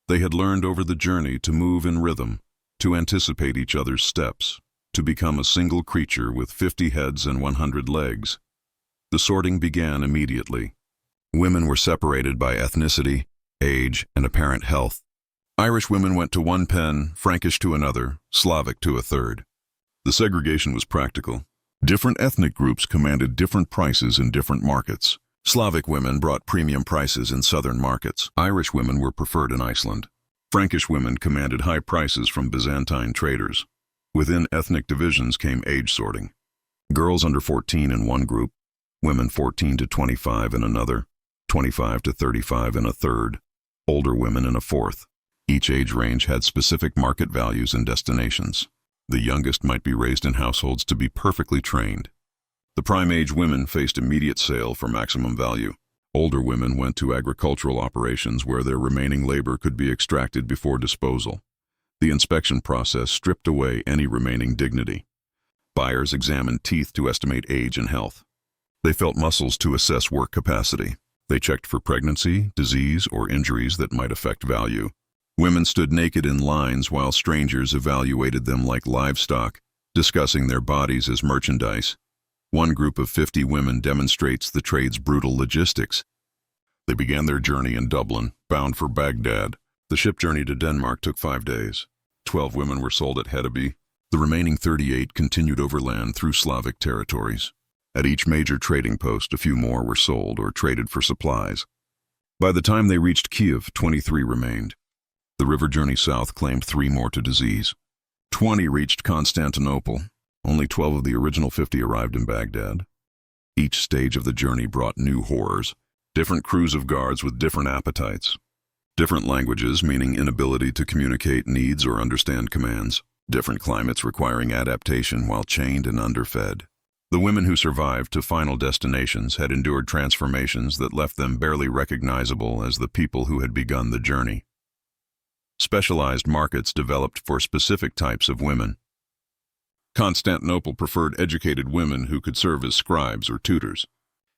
They had learned over the journey to move in rhythm, to anticipate each other's steps, to become a single creature with 50 heads and 100 legs. The sorting began immediately. Women were separated by ethnicity, age, and apparent health. Irish women went to one pen, Frankish to another, Slavic to a third. The segregation was practical. Different ethnic groups commanded different prices in different markets. Slavic women brought premium prices in southern markets. Irish women were preferred in Iceland. Frankish women commanded high prices from Byzantine traders. Within ethnic divisions came age sorting. Girls under 14 in one group, women 14 to 25 in another, 25 to 35 in a third, older women in a fourth. Each age range had specific market values and destinations. The youngest might be raised in households to be perfectly trained. The prime age women faced immediate sale for maximum value. Older women went to agricultural operations where their remaining labor could be extracted before disposal. The inspection process stripped away any remaining dignity. Buyers examined teeth to estimate age and health. They felt muscles to assess work capacity. They checked for pregnancy, disease, or injuries that might affect value. Women stood naked in lines while strangers evaluated them like livestock, discussing their bodies as merchandise. One group of 50 women demonstrates the trade's brutal logistics. They began their journey in Dublin, bound for Baghdad. The ship journey to Denmark took 5 days. 12 women were sold at Hedeby. The remaining 38 continued overland through Slavic territories. At each major trading post, a few more were sold or traded for supplies. By the time they reached Kiev, 23 remained. The river journey south claimed 3 more to disease. 20 reached Constantinople. Only 12 of the original 50 arrived in Baghdad. Each stage of the journey brought new horrors, different crews of guards with different appetites. Different languages, meaning inability to communicate needs or understand commands. Different climates requiring adaptation while chained and underfed. The women who survived to final destinations had endured transformations that left them barely recognizable as the people who had begun the journey. Specialized markets developed for specific types of women. Constantinople preferred educated women who could serve as scribes or tutors.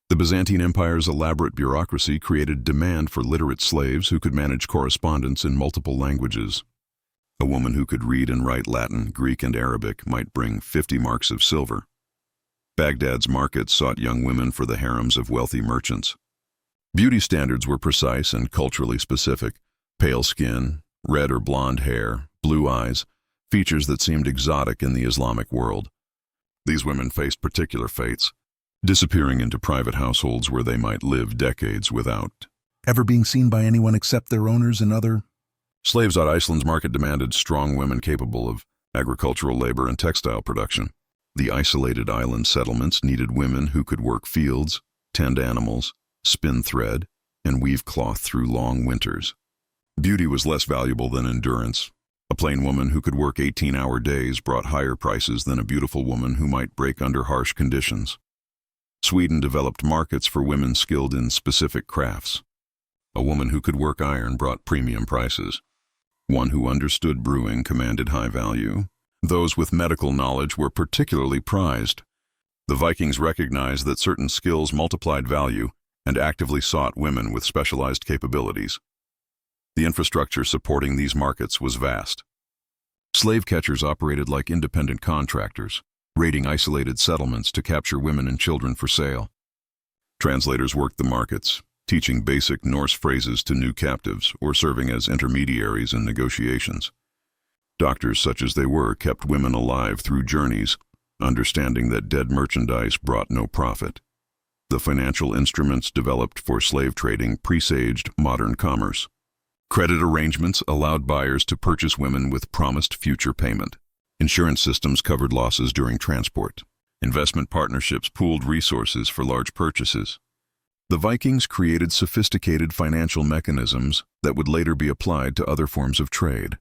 The Byzantine Empire's elaborate bureaucracy created demand for literate slaves who could manage correspondence in multiple languages. A woman who could read and write Latin, Greek, and Arabic might bring 50 marks of silver. Baghdad's markets sought young women for the harems of wealthy merchants. Beauty standards were precise and culturally specific. Pale skin, red or blonde hair, blue eyes, features that seemed exotic in the Islamic world. These women faced particular fates, disappearing into private households where they might live decades without ever being seen by anyone except their owners and other slaves. Iceland's market demanded strong women capable of agricultural labor and textile production. The isolated island settlements needed women who could work fields, tend animals, spin thread, and weave cloth through long winters. Beauty was less valuable than endurance. A plain woman who could work 18-hour days brought higher prices than a beautiful woman who might break under harsh conditions. Sweden developed markets for women skilled in specific crafts. A woman who could work iron brought premium prices. One who understood brewing commanded high value. Those with medical knowledge were particularly prized. The Vikings recognized that certain skills multiplied value and actively sought women with specialized capabilities. The infrastructure supporting these markets was vast. Slave catchers operated like independent contractors, raiding isolated settlements to capture women and children for sale. Translators worked the markets, teaching basic Norse phrases to new captives or serving as intermediaries in negotiations. Doctors, such as they were, kept women alive through journeys, understanding that dead merchandise brought no profit. The financial instruments developed for slave trading presaged modern commerce. Credit arrangements allowed buyers to purchase women with promised future payment. Insurance systems covered losses during transport. Investment partnerships pooled resources for large purchases. The Vikings created sophisticated financial mechanisms that would later be applied to other forms of trade.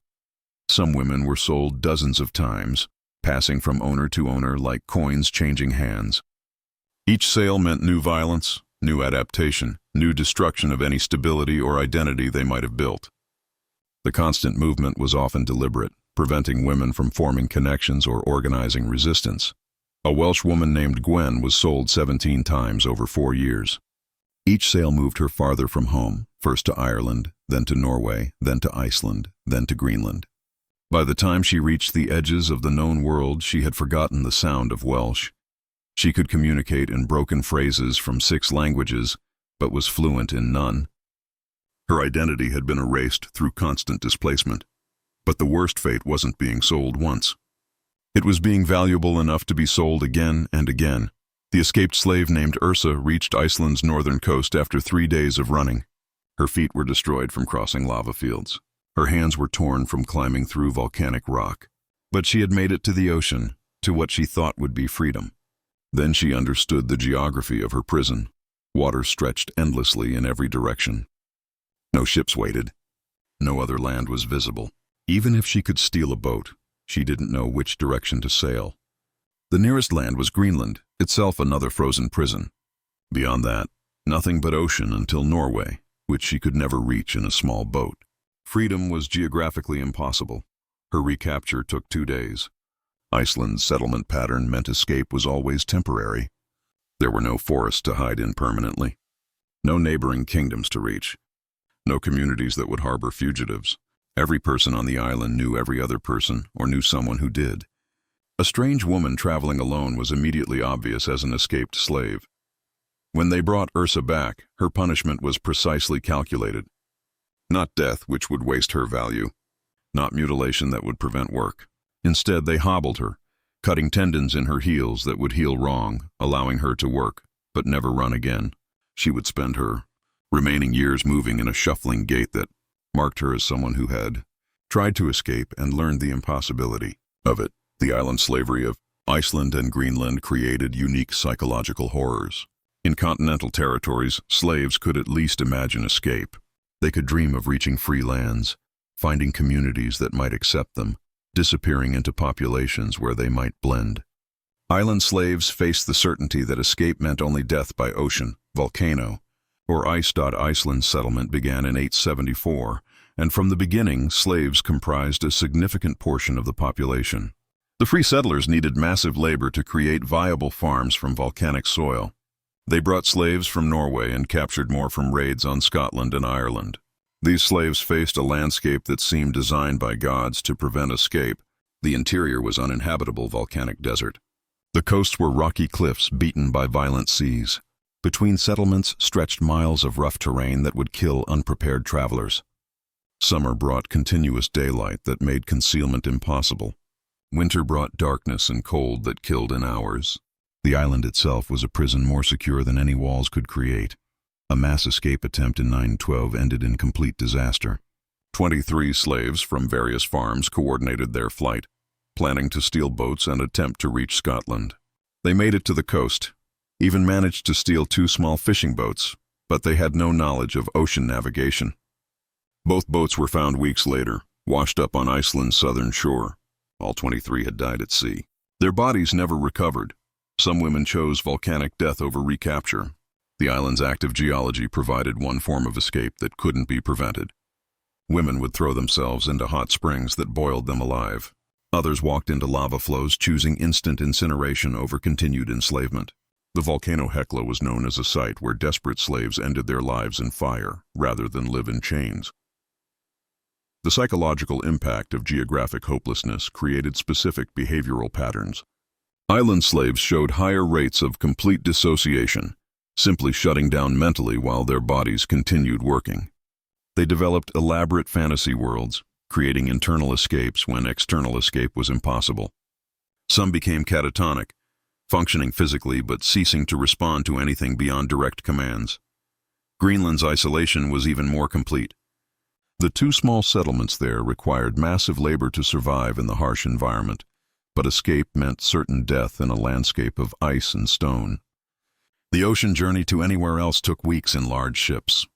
Some women were sold dozens of times, passing from owner to owner like coins changing hands. Each sale meant new violence, new adaptation, new destruction of any stability or identity they might have built. The constant movement was often deliberate, preventing women from forming connections or organizing resistance. A Welsh woman named Gwen was sold 17 times over 4 years. Each sale moved her farther from home, first to Ireland, then to Norway, then to Iceland, then to Greenland. By the time she reached the edges of the known world, she had forgotten the sound of Welsh. She could communicate in broken phrases from 6 languages, but was fluent in none. Her identity had been erased through constant displacement. But the worst fate wasn't being sold once. It was being valuable enough to be sold again and again. The escaped slave named Ursa reached Iceland's northern coast after 3 days of running. Her feet were destroyed from crossing lava fields. Her hands were torn from climbing through volcanic rock. But she had made it to the ocean, to what she thought would be freedom. Then she understood the geography of her prison. Water stretched endlessly in every direction. No ships waited. No other land was visible. Even if she could steal a boat, she didn't know which direction to sail. The nearest land was Greenland, itself another frozen prison. Beyond that, nothing but ocean until Norway, which she could never reach in a small boat. Freedom was geographically impossible. Her recapture took 2 days. Iceland's settlement pattern meant escape was always temporary. There were no forests to hide in permanently. No neighboring kingdoms to reach. No communities that would harbor fugitives. Every person on the island knew every other person or knew someone who did. A strange woman traveling alone was immediately obvious as an escaped slave. When they brought Ursa back, her punishment was precisely calculated. Not death, which would waste her value. Not mutilation that would prevent work. Instead, they hobbled her, cutting tendons in her heels that would heal wrong, allowing her to work, but never run again. She would spend her remaining years moving in a shuffling gait that marked her as someone who had tried to escape and learned the impossibility of it. The island slavery of Iceland and Greenland created unique psychological horrors. In continental territories, slaves could at least imagine escape. They could dream of reaching free lands, finding communities that might accept them, disappearing into populations where they might blend. Island slaves faced the certainty that escape meant only death by ocean, volcano, or ice. Iceland settlement began in 874, and from the beginning, slaves comprised a significant portion of the population. The free settlers needed massive labor to create viable farms from volcanic soil. They brought slaves from Norway and captured more from raids on Scotland and Ireland. These slaves faced a landscape that seemed designed by gods to prevent escape. The interior was uninhabitable volcanic desert. The coasts were rocky cliffs beaten by violent seas. Between settlements stretched miles of rough terrain that would kill unprepared travelers. Summer brought continuous daylight that made concealment impossible. Winter brought darkness and cold that killed in hours. The island itself was a prison more secure than any walls could create. A mass escape attempt in 912 ended in complete disaster. 23 slaves from various farms coordinated their flight, planning to steal boats and attempt to reach Scotland. They made it to the coast, even managed to steal 2 small fishing boats, but they had no knowledge of ocean navigation. Both boats were found weeks later, washed up on Iceland's southern shore. All 23 had died at sea. Their bodies never recovered. Some women chose volcanic death over recapture. The island's active geology provided one form of escape that couldn't be prevented. Women would throw themselves into hot springs that boiled them alive. Others walked into lava flows, choosing instant incineration over continued enslavement. The volcano Hekla was known as a site where desperate slaves ended their lives in fire rather than live in chains. The psychological impact of geographic hopelessness created specific behavioral patterns. Island slaves showed higher rates of complete dissociation, simply shutting down mentally while their bodies continued working. They developed elaborate fantasy worlds, creating internal escapes when external escape was impossible. Some became catatonic, functioning physically but ceasing to respond to anything beyond direct commands. Greenland's isolation was even more complete. The 2 small settlements there required massive labor to survive in the harsh environment, but escape meant certain death in a landscape of ice and stone. The ocean journey to anywhere else took weeks in large ships.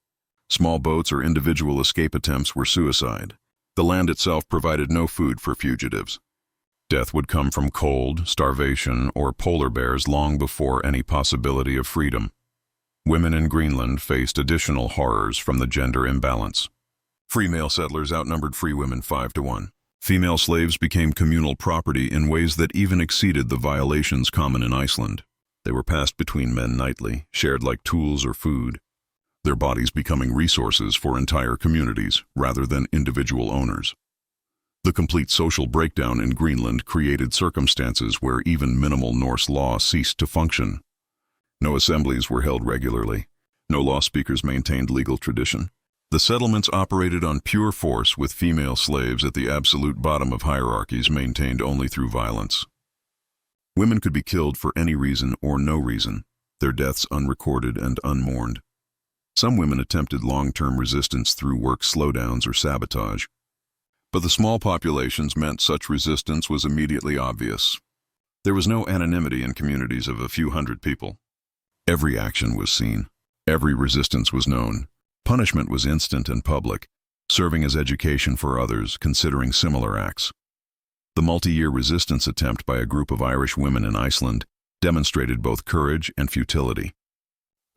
Small boats or individual escape attempts were suicide. The land itself provided no food for fugitives. Death would come from cold, starvation, or polar bears long before any possibility of freedom. Women in Greenland faced additional horrors from the gender imbalance. Free male settlers outnumbered free women 5 to 1. Female slaves became communal property in ways that even exceeded the violations common in Iceland. They were passed between men nightly, shared like tools or food, their bodies becoming resources for entire communities rather than individual owners. The complete social breakdown in Greenland created circumstances where even minimal Norse law ceased to function. No assemblies were held regularly. No law speakers maintained legal tradition. The settlements operated on pure force, with female slaves at the absolute bottom of hierarchies maintained only through violence. Women could be killed for any reason or no reason, their deaths unrecorded and unmourned. Some women attempted long-term resistance through work slowdowns or sabotage. But the small populations meant such resistance was immediately obvious. There was no anonymity in communities of a few hundred people. Every action was seen. Every resistance was known. Punishment was instant and public, serving as education for others considering similar acts. The multi-year resistance attempt by a group of Irish women in Iceland demonstrated both courage and futility.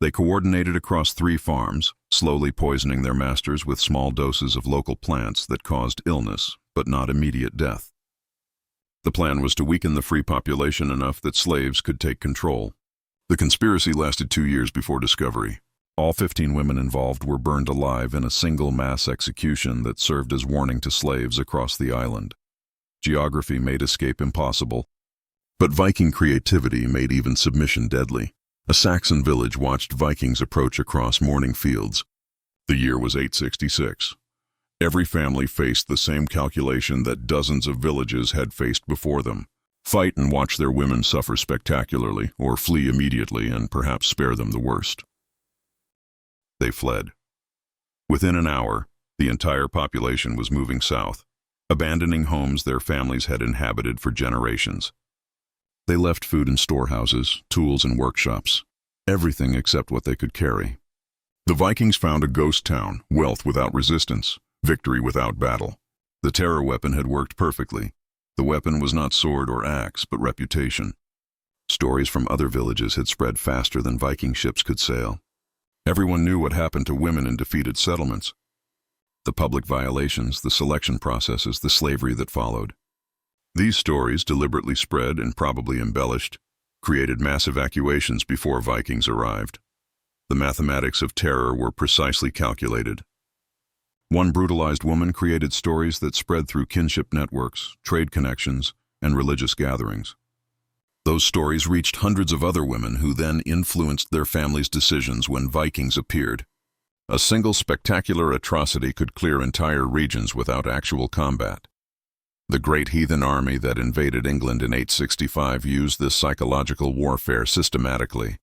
They coordinated across 3 farms, slowly poisoning their masters with small doses of local plants that caused illness, but not immediate death. The plan was to weaken the free population enough that slaves could take control. The conspiracy lasted 2 years before discovery. All 15 women involved were burned alive in a single mass execution that served as warning to slaves across the island. Geography made escape impossible, but Viking creativity made even submission deadly. A Saxon village watched Vikings approach across morning fields. The year was 866. Every family faced the same calculation that dozens of villages had faced before them. fight and watch their women suffer spectacularly, or flee immediately and perhaps spare them the worst. They fled. Within an hour, the entire population was moving south, abandoning homes their families had inhabited for generations. They left food in storehouses, tools in workshops, everything except what they could carry. The Vikings found a ghost town, wealth without resistance, victory without battle. The terror weapon had worked perfectly. The weapon was not sword or axe, but reputation. Stories from other villages had spread faster than Viking ships could sail. Everyone knew what happened to women in defeated settlements. The public violations, the selection processes, the slavery that followed. These stories, deliberately spread and probably embellished, created mass evacuations before Vikings arrived. The mathematics of terror were precisely calculated. One brutalized woman created stories that spread through kinship networks, trade connections, and religious gatherings. Those stories reached hundreds of other women who then influenced their families' decisions when Vikings appeared. A single spectacular atrocity could clear entire regions without actual combat. The great heathen army that invaded England in 865 used this psychological warfare systematically.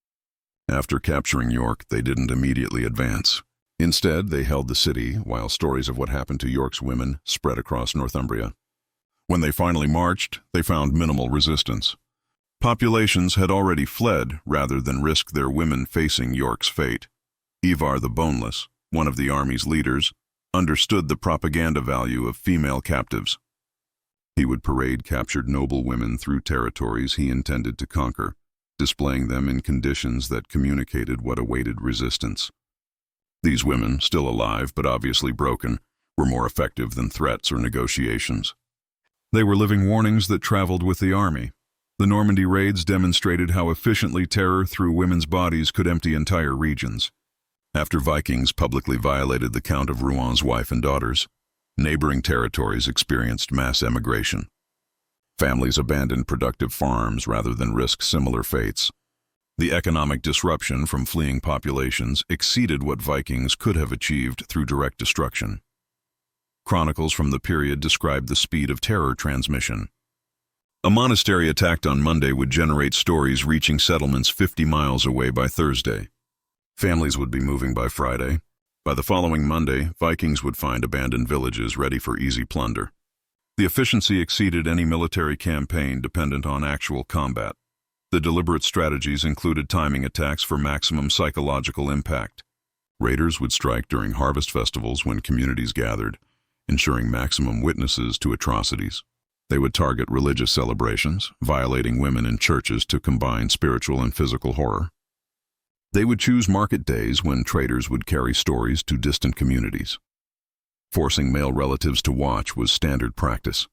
After capturing York, they didn't immediately advance. Instead, they held the city, while stories of what happened to York's women spread across Northumbria. When they finally marched, they found minimal resistance. Populations had already fled rather than risk their women facing York's fate. Ivar the Boneless, one of the army's leaders, understood the propaganda value of female captives. He would parade captured noble women through territories he intended to conquer, displaying them in conditions that communicated what awaited resistance. These women, still alive but obviously broken, were more effective than threats or negotiations. They were living warnings that traveled with the army. The Normandy raids demonstrated how efficiently terror through women's bodies could empty entire regions. After Vikings publicly violated the Count of Rohan's wife and daughters, neighboring territories experienced mass emigration. Families abandoned productive farms rather than risk similar fates. The economic disruption from fleeing populations exceeded what Vikings could have achieved through direct destruction. Chronicles from the period described the speed of terror transmission. A monastery attacked on Monday would generate stories reaching settlements 50 miles away by Thursday. Families would be moving by Friday. By the following Monday, Vikings would find abandoned villages ready for easy plunder. The efficiency exceeded any military campaign dependent on actual combat. The deliberate strategies included timing attacks for maximum psychological impact. Raiders would strike during harvest festivals when communities gathered, ensuring maximum witnesses to atrocities. They would target religious celebrations, violating women in churches to combine spiritual and physical horror. They would choose market days when traders would carry stories to distant communities. Forcing male relatives to watch was standard practice.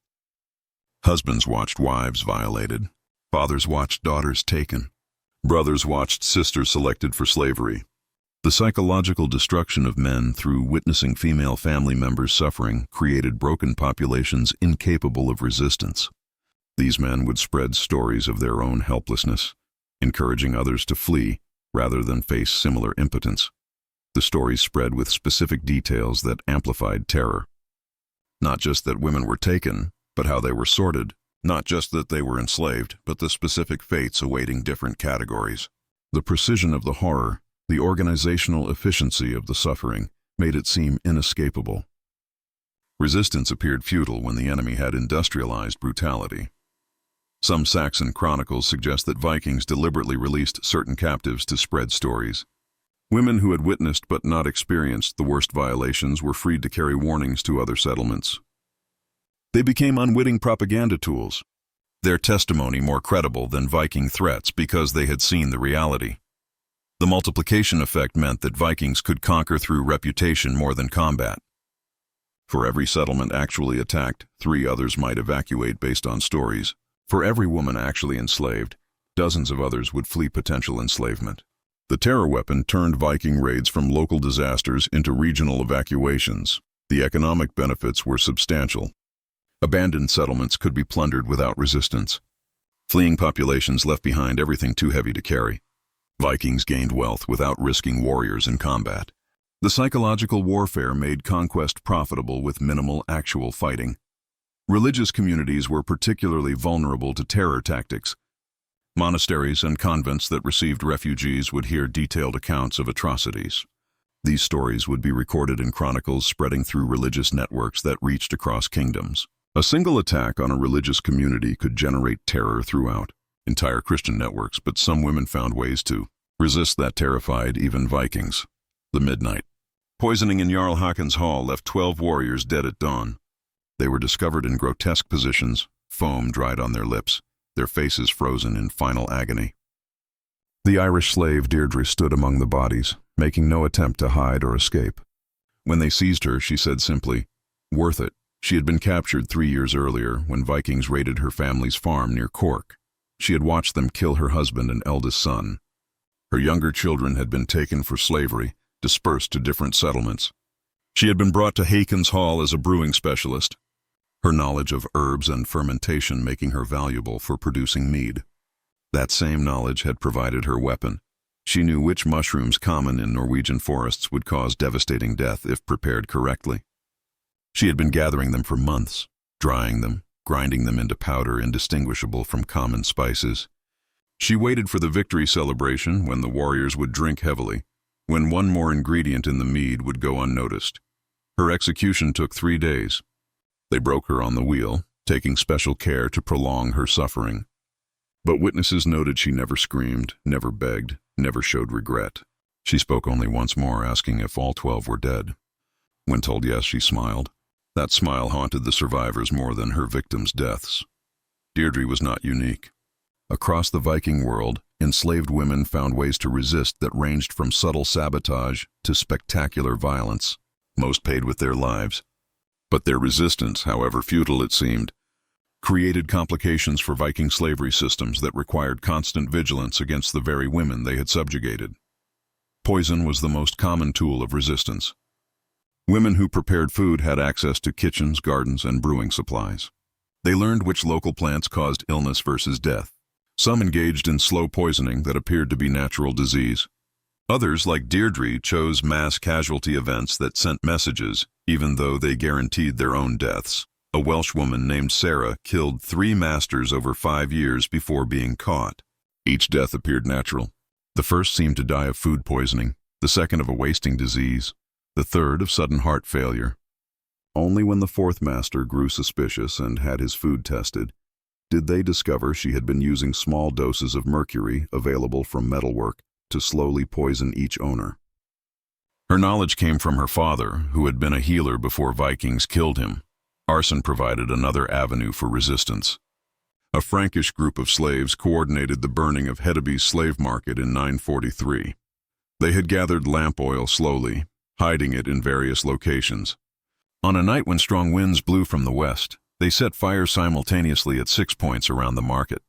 Husbands watched wives violated. Fathers watched daughters taken. Brothers watched sisters selected for slavery. The psychological destruction of men through witnessing female family members suffering created broken populations incapable of resistance. These men would spread stories of their own helplessness, encouraging others to flee rather than face similar impotence. The stories spread with specific details that amplified terror. Not just that women were taken, but how they were sorted. Not just that they were enslaved, but the specific fates awaiting different categories. The precision of the horror, the organizational efficiency of the suffering, made it seem inescapable. Resistance appeared futile when the enemy had industrialized brutality. Some Saxon chronicles suggest that Vikings deliberately released certain captives to spread stories. Women who had witnessed but not experienced the worst violations were freed to carry warnings to other settlements. They became unwitting propaganda tools, their testimony more credible than Viking threats because they had seen the reality. The multiplication effect meant that Vikings could conquer through reputation more than combat. For every settlement actually attacked, 3 others might evacuate based on stories. For every woman actually enslaved, dozens of others would flee potential enslavement. The terror weapon turned Viking raids from local disasters into regional evacuations. The economic benefits were substantial. Abandoned settlements could be plundered without resistance. Fleeing populations left behind everything too heavy to carry. Vikings gained wealth without risking warriors in combat. The psychological warfare made conquest profitable with minimal actual fighting. Religious communities were particularly vulnerable to terror tactics. Monasteries and convents that received refugees would hear detailed accounts of atrocities. These stories would be recorded in chronicles spreading through religious networks that reached across kingdoms. A single attack on a religious community could generate terror throughout entire Christian networks, but some women found ways to resist that terrified even Vikings. The midnight poisoning in Jarl Hakon's hall left 12 warriors dead at dawn. They were discovered in grotesque positions, foam dried on their lips, their faces frozen in final agony. The Irish slave Deirdre stood among the bodies, making no attempt to hide or escape. When they seized her, she said simply, "Worth it." She had been captured 3 years earlier when Vikings raided her family's farm near Cork. She had watched them kill her husband and eldest son. Her younger children had been taken for slavery, dispersed to different settlements. She had been brought to Hakon's hall as a brewing specialist, her knowledge of herbs and fermentation making her valuable for producing mead. That same knowledge had provided her weapon. She knew which mushrooms common in Norwegian forests would cause devastating death if prepared correctly. She had been gathering them for months, drying them, grinding them into powder indistinguishable from common spices. She waited for the victory celebration when the warriors would drink heavily, when one more ingredient in the mead would go unnoticed. Her execution took 3 days. They broke her on the wheel, taking special care to prolong her suffering. But witnesses noted she never screamed, never begged, never showed regret. She spoke only once more, asking if all 12 were dead. When told yes, she smiled. That smile haunted the survivors more than her victims' deaths. Deirdre was not unique. Across the Viking world, enslaved women found ways to resist that ranged from subtle sabotage to spectacular violence. Most paid with their lives. But their resistance, however futile it seemed, created complications for Viking slavery systems that required constant vigilance against the very women they had subjugated. Poison was the most common tool of resistance. Women who prepared food had access to kitchens, gardens, and brewing supplies. They learned which local plants caused illness versus death. Some engaged in slow poisoning that appeared to be natural disease. Others, like Deirdre, chose mass casualty events that sent messages, even though they guaranteed their own deaths. A Welsh woman named Sarah killed 3 masters over 5 years before being caught. Each death appeared natural. The first seemed to die of food poisoning, the second of a wasting disease, the third of sudden heart failure. Only when the 4th master grew suspicious and had his food tested, did they discover she had been using small doses of mercury available from metalwork to slowly poison each owner. Her knowledge came from her father, who had been a healer before Vikings killed him. Arson provided another avenue for resistance. A Frankish group of slaves coordinated the burning of Hedeby's slave market in 943. They had gathered lamp oil slowly, hiding it in various locations. On a night when strong winds blew from the west, they set fire simultaneously at 6 points around the market.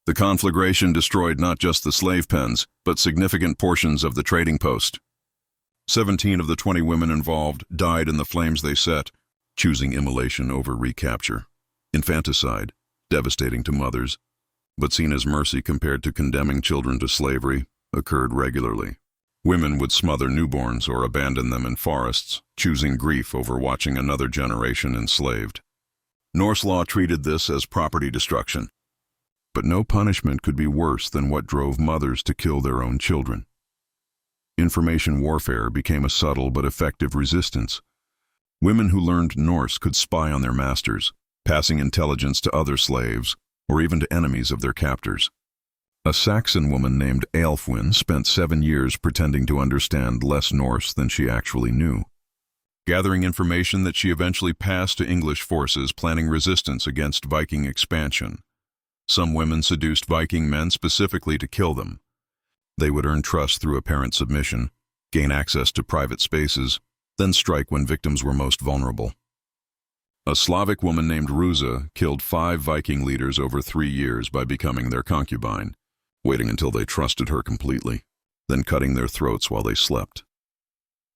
The conflagration destroyed not just the slave pens, but significant portions of the trading post. 17 of the 20 women involved died in the flames they set, choosing immolation over recapture. Infanticide, devastating to mothers, but seen as mercy compared to condemning children to slavery, occurred regularly. Women would smother newborns or abandon them in forests, choosing grief over watching another generation enslaved. Norse law treated this as property destruction. But no punishment could be worse than what drove mothers to kill their own children. Information warfare became a subtle but effective resistance. Women who learned Norse could spy on their masters, passing intelligence to other slaves, or even to enemies of their captors. A Saxon woman named Aelfwin spent 7 years pretending to understand less Norse than she actually knew, gathering information that she eventually passed to English forces planning resistance against Viking expansion. Some women seduced Viking men specifically to kill them. They would earn trust through apparent submission, gain access to private spaces, then strike when victims were most vulnerable. A Slavic woman named Ruza killed 5 Viking leaders over 3 years by becoming their concubine, waiting until they trusted her completely, then cutting their throats while they slept.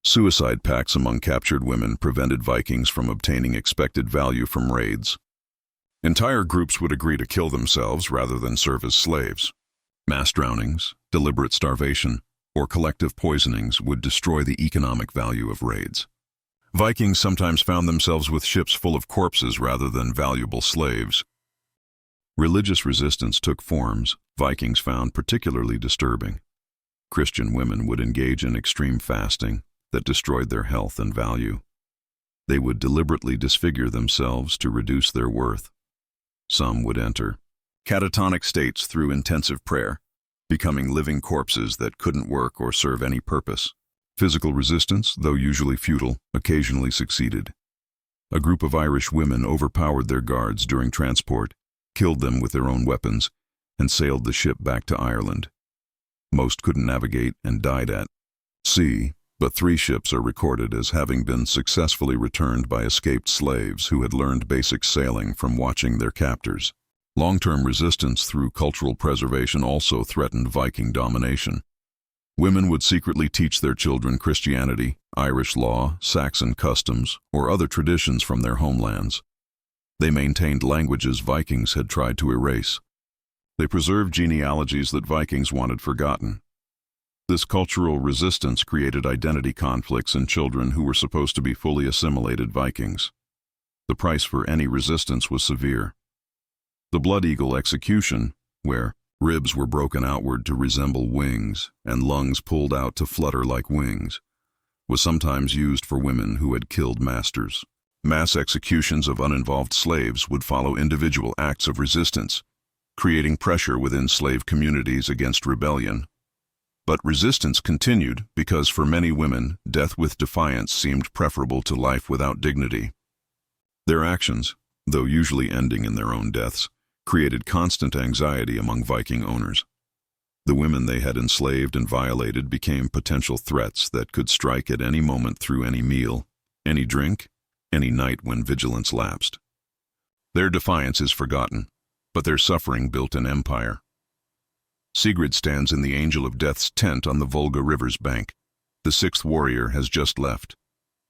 Suicide pacts among captured women prevented Vikings from obtaining expected value from raids. Entire groups would agree to kill themselves rather than serve as slaves. Mass drownings, deliberate starvation, or collective poisonings would destroy the economic value of raids. Vikings sometimes found themselves with ships full of corpses rather than valuable slaves. Religious resistance took forms Vikings found particularly disturbing. Christian women would engage in extreme fasting that destroyed their health and value. They would deliberately disfigure themselves to reduce their worth. Some would enter catatonic states through intensive prayer, becoming living corpses that couldn't work or serve any purpose. Physical resistance, though usually futile, occasionally succeeded. A group of Irish women overpowered their guards during transport, killed them with their own weapons, and sailed the ship back to Ireland. Most couldn't navigate and died at sea, but 3 ships are recorded as having been successfully returned by escaped slaves who had learned basic sailing from watching their captors. Long-term resistance through cultural preservation also threatened Viking domination. Women would secretly teach their children Christianity, Irish law, Saxon customs, or other traditions from their homelands. They maintained languages Vikings had tried to erase. They preserved genealogies that Vikings wanted forgotten. This cultural resistance created identity conflicts in children who were supposed to be fully assimilated Vikings. The price for any resistance was severe. The Blood Eagle execution, where ribs were broken outward to resemble wings and lungs pulled out to flutter like wings, was sometimes used for women who had killed masters. Mass executions of uninvolved slaves would follow individual acts of resistance, creating pressure within slave communities against rebellion. But resistance continued because for many women, death with defiance seemed preferable to life without dignity. Their actions, though usually ending in their own deaths, created constant anxiety among Viking owners. The women they had enslaved and violated became potential threats that could strike at any moment through any meal, any drink, any night when vigilance lapsed. Their defiance is forgotten, but their suffering built an empire. Sigrid stands in the Angel of Death's tent on the Volga River's bank. The 6th warrior has just left.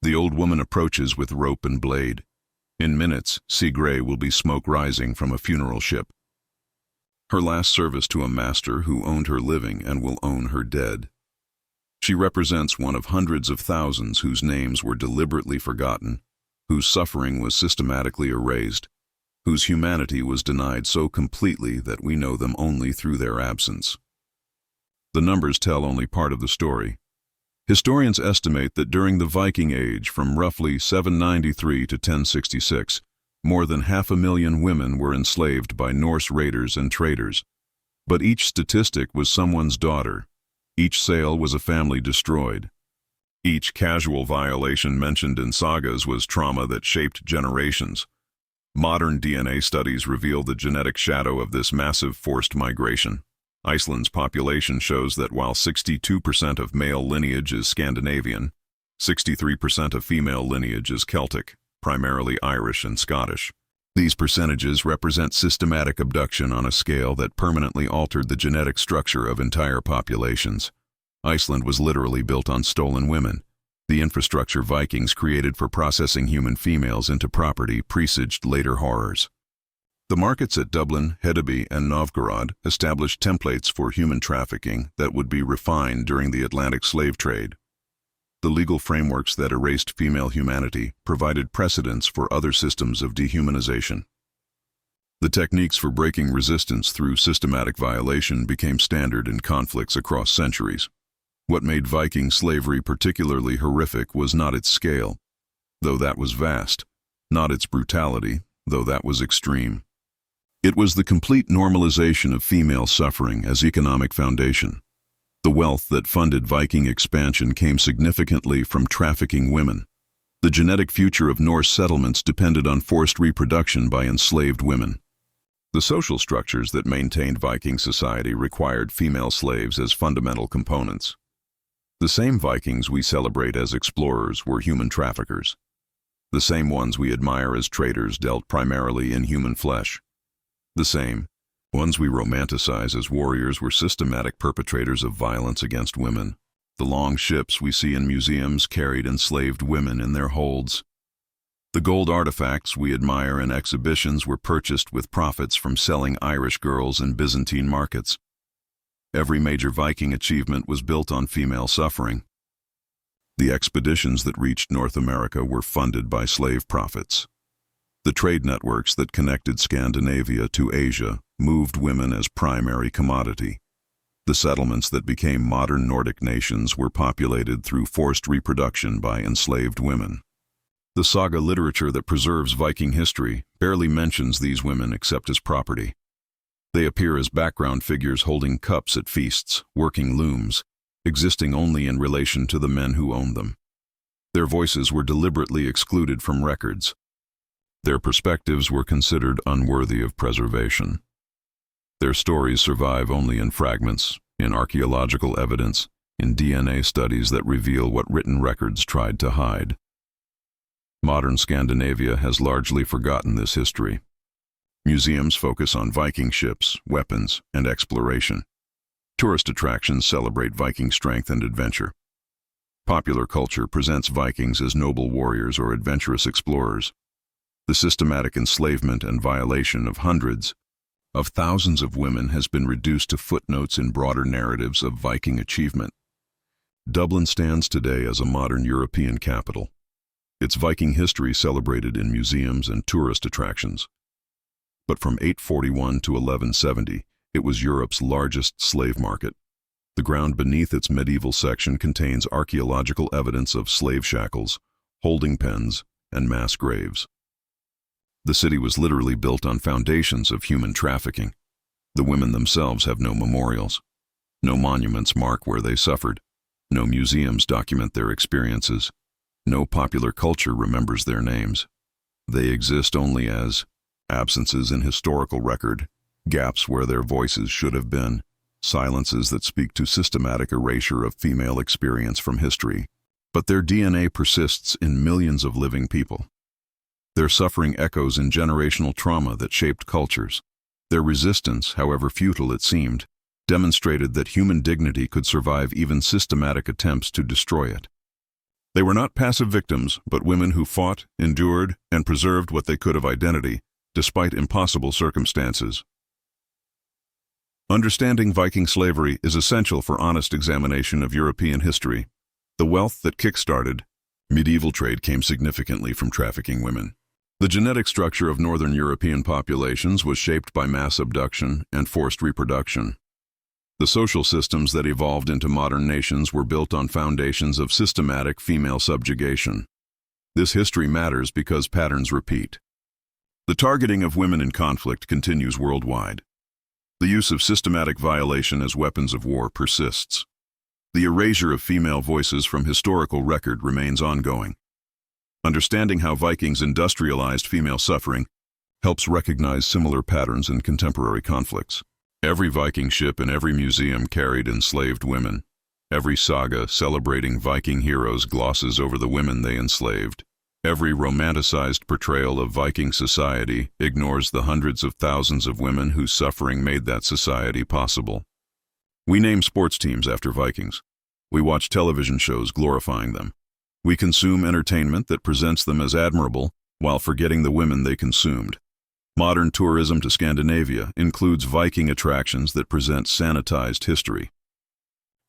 The old woman approaches with rope and blade. In minutes, sea gray will be smoke rising from a funeral ship. Her last service to a master who owned her living and will own her dead. She represents one of hundreds of thousands whose names were deliberately forgotten, whose suffering was systematically erased, whose humanity was denied so completely that we know them only through their absence. The numbers tell only part of the story. Historians estimate that during the Viking Age, from roughly 793 to 1066, more than 500,000 women were enslaved by Norse raiders and traders. But each statistic was someone's daughter. Each sale was a family destroyed. Each casual violation mentioned in sagas was trauma that shaped generations. Modern DNA studies reveal the genetic shadow of this massive forced migration. Iceland's population shows that while 62% of male lineage is Scandinavian, 63% of female lineage is Celtic, primarily Irish and Scottish. These percentages represent systematic abduction on a scale that permanently altered the genetic structure of entire populations. Iceland was literally built on stolen women. The infrastructure Vikings created for processing human females into property presaged later horrors. The markets at Dublin, Hedeby, and Novgorod established templates for human trafficking that would be refined during the Atlantic slave trade. The legal frameworks that erased female humanity provided precedents for other systems of dehumanization. The techniques for breaking resistance through systematic violation became standard in conflicts across centuries. What made Viking slavery particularly horrific was not its scale, though that was vast, not its brutality, though that was extreme. It was the complete normalization of female suffering as economic foundation. The wealth that funded Viking expansion came significantly from trafficking women. The genetic future of Norse settlements depended on forced reproduction by enslaved women. The social structures that maintained Viking society required female slaves as fundamental components. The same Vikings we celebrate as explorers were human traffickers. The same ones we admire as traders dealt primarily in human flesh. The same ones we romanticize as warriors were systematic perpetrators of violence against women. The long ships we see in museums carried enslaved women in their holds. The gold artifacts we admire in exhibitions were purchased with profits from selling Irish girls in Byzantine markets. Every major Viking achievement was built on female suffering. The expeditions that reached North America were funded by slave profits. The trade networks that connected Scandinavia to Asia moved women as primary commodity. The settlements that became modern Nordic nations were populated through forced reproduction by enslaved women. The saga literature that preserves Viking history barely mentions these women except as property. They appear as background figures holding cups at feasts, working looms, existing only in relation to the men who owned them. Their voices were deliberately excluded from records. Their perspectives were considered unworthy of preservation. Their stories survive only in fragments, in archaeological evidence, in DNA studies that reveal what written records tried to hide. Modern Scandinavia has largely forgotten this history. Museums focus on Viking ships, weapons, and exploration. Tourist attractions celebrate Viking strength and adventure. Popular culture presents Vikings as noble warriors or adventurous explorers. The systematic enslavement and violation of hundreds of thousands of women has been reduced to footnotes in broader narratives of Viking achievement. Dublin stands today as a modern European capital. Its Viking history celebrated in museums and tourist attractions. But from 841 to 1170, it was Europe's largest slave market. The ground beneath its medieval section contains archaeological evidence of slave shackles, holding pens, and mass graves. The city was literally built on foundations of human trafficking. The women themselves have no memorials. No monuments mark where they suffered. No museums document their experiences. No popular culture remembers their names. They exist only as absences in historical record, gaps where their voices should have been, silences that speak to systematic erasure of female experience from history. But their DNA persists in millions of living people. Their suffering echoes in generational trauma that shaped cultures. Their resistance, however futile it seemed, demonstrated that human dignity could survive even systematic attempts to destroy it. They were not passive victims, but women who fought, endured, and preserved what they could of identity, despite impossible circumstances. Understanding Viking slavery is essential for honest examination of European history. The wealth that kick-started medieval trade came significantly from trafficking women. The genetic structure of northern European populations was shaped by mass abduction and forced reproduction. The social systems that evolved into modern nations were built on foundations of systematic female subjugation. This history matters because patterns repeat. The targeting of women in conflict continues worldwide. The use of systematic violation as weapons of war persists. The erasure of female voices from historical record remains ongoing. Understanding how Vikings industrialized female suffering helps recognize similar patterns in contemporary conflicts. Every Viking ship and every museum carried enslaved women. Every saga celebrating Viking heroes glosses over the women they enslaved. Every romanticized portrayal of Viking society ignores the hundreds of thousands of women whose suffering made that society possible. We name sports teams after Vikings. We watch television shows glorifying them. We consume entertainment that presents them as admirable while forgetting the women they consumed. Modern tourism to Scandinavia includes Viking attractions that present sanitized history.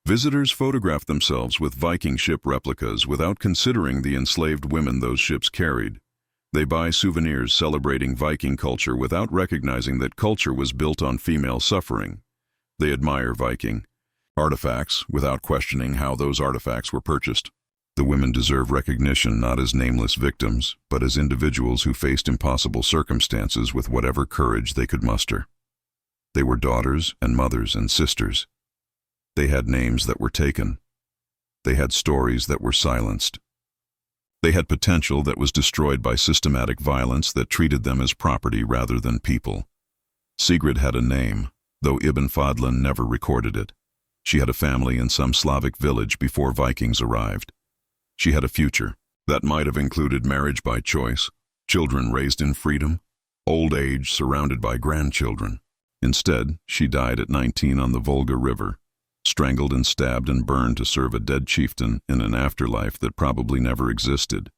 Visitors photograph themselves with Viking ship replicas without considering the enslaved women those ships carried. They buy souvenirs celebrating Viking culture without recognizing that culture was built on female suffering. They admire Viking artifacts without questioning how those artifacts were purchased. The women deserve recognition not as nameless victims, but as individuals who faced impossible circumstances with whatever courage they could muster. They were daughters and mothers and sisters. They had names that were taken. They had stories that were silenced. They had potential that was destroyed by systematic violence that treated them as property rather than people. Sigrid had a name, though Ibn Fadlan never recorded it. She had a family in some Slavic village before Vikings arrived. She had a future that might have included marriage by choice, children raised in freedom, old age surrounded by grandchildren. Instead, she died at 19 on the Volga River, strangled and stabbed and burned to serve a dead chieftain in an afterlife that probably never existed.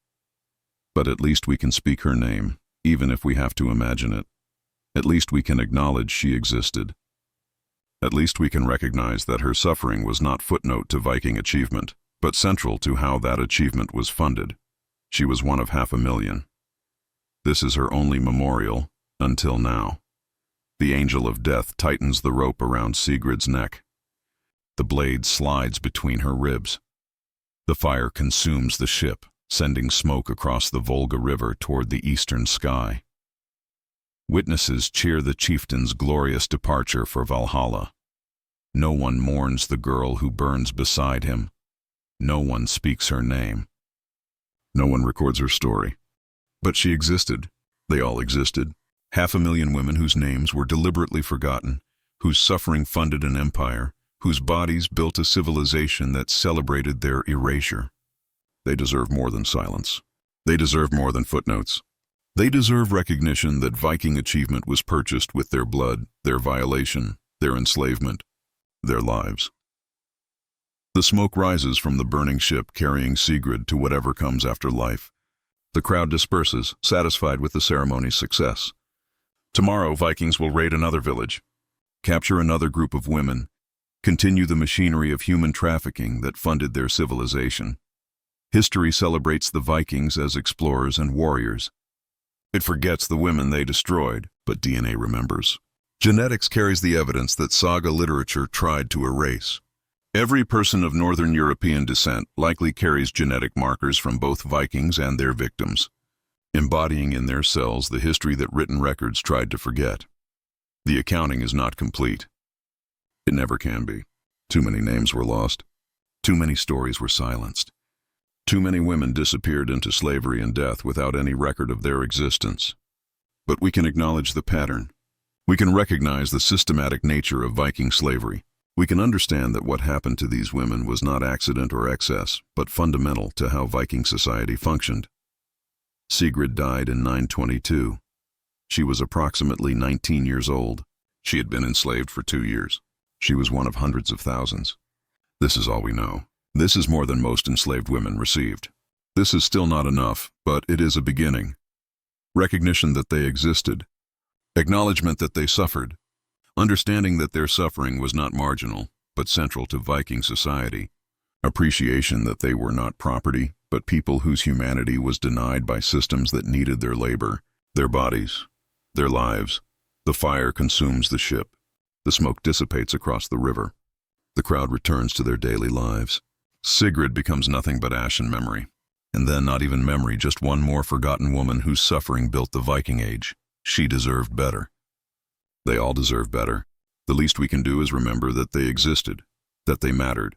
But at least we can speak her name, even if we have to imagine it. At least we can acknowledge she existed. At least we can recognize that her suffering was not footnote to Viking achievement. But central to how that achievement was funded, she was one of 500,000. This is her only memorial, until now. The angel of death tightens the rope around Sigrid's neck. The blade slides between her ribs. The fire consumes the ship, sending smoke across the Volga River toward the eastern sky. Witnesses cheer the chieftain's glorious departure for Valhalla. No one mourns the girl who burns beside him. No one speaks her name. No one records her story. But she existed. They all existed. 500,000 women whose names were deliberately forgotten, whose suffering funded an empire, whose bodies built a civilization that celebrated their erasure. They deserve more than silence. They deserve more than footnotes. They deserve recognition that Viking achievement was purchased with their blood, their violation, their enslavement, their lives. The smoke rises from the burning ship carrying Sigrid to whatever comes after life. The crowd disperses, satisfied with the ceremony's success. Tomorrow, Vikings will raid another village, capture another group of women, continue the machinery of human trafficking that funded their civilization. History celebrates the Vikings as explorers and warriors. It forgets the women they destroyed, but DNA remembers. Genetics carries the evidence that saga literature tried to erase. Every person of Northern European descent likely carries genetic markers from both Vikings and their victims, embodying in their cells the history that written records tried to forget. The accounting is not complete. It never can be. Too many names were lost. Too many stories were silenced. Too many women disappeared into slavery and death without any record of their existence. But we can acknowledge the pattern. We can recognize the systematic nature of Viking slavery. We can understand that what happened to these women was not accident or excess, but fundamental to how Viking society functioned. Sigrid died in 922. She was approximately 19 years old. She had been enslaved for 2 years. She was one of hundreds of thousands. This is all we know. This is more than most enslaved women received. This is still not enough, but it is a beginning. Recognition that they existed. Acknowledgement that they suffered. Understanding that their suffering was not marginal, but central to Viking society. Appreciation that they were not property, but people whose humanity was denied by systems that needed their labor, their bodies, their lives. The fire consumes the ship. The smoke dissipates across the river. The crowd returns to their daily lives. Sigrid becomes nothing but ash and memory. And then not even memory, just one more forgotten woman whose suffering built the Viking Age. She deserved better. They all deserve better. The least we can do is remember that they existed, that they mattered,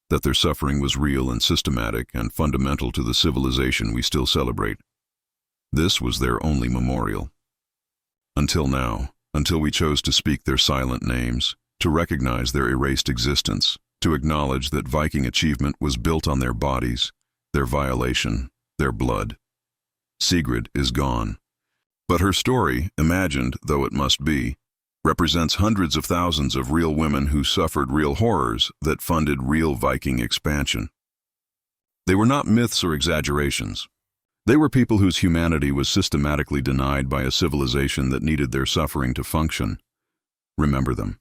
that their suffering was real and systematic and fundamental to the civilization we still celebrate. This was their only memorial. Until now, until we chose to speak their silent names, to recognize their erased existence, to acknowledge that Viking achievement was built on their bodies, their violation, their blood. Sigrid is gone. But her story, imagined though it must be, represents hundreds of thousands of real women who suffered real horrors that funded real Viking expansion. They were not myths or exaggerations. They were people whose humanity was systematically denied by a civilization that needed their suffering to function. Remember them.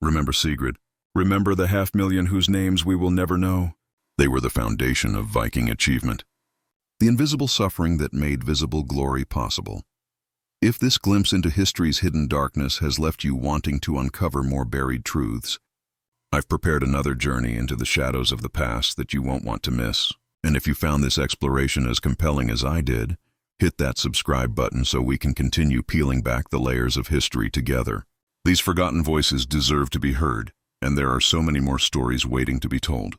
Remember Sigrid. Remember the 500,000 whose names we will never know. They were the foundation of Viking achievement. The invisible suffering that made visible glory possible. If this glimpse into history's hidden darkness has left you wanting to uncover more buried truths, I've prepared another journey into the shadows of the past that you won't want to miss. And if you found this exploration as compelling as I did, hit that subscribe button so we can continue peeling back the layers of history together. These forgotten voices deserve to be heard, and there are so many more stories waiting to be told.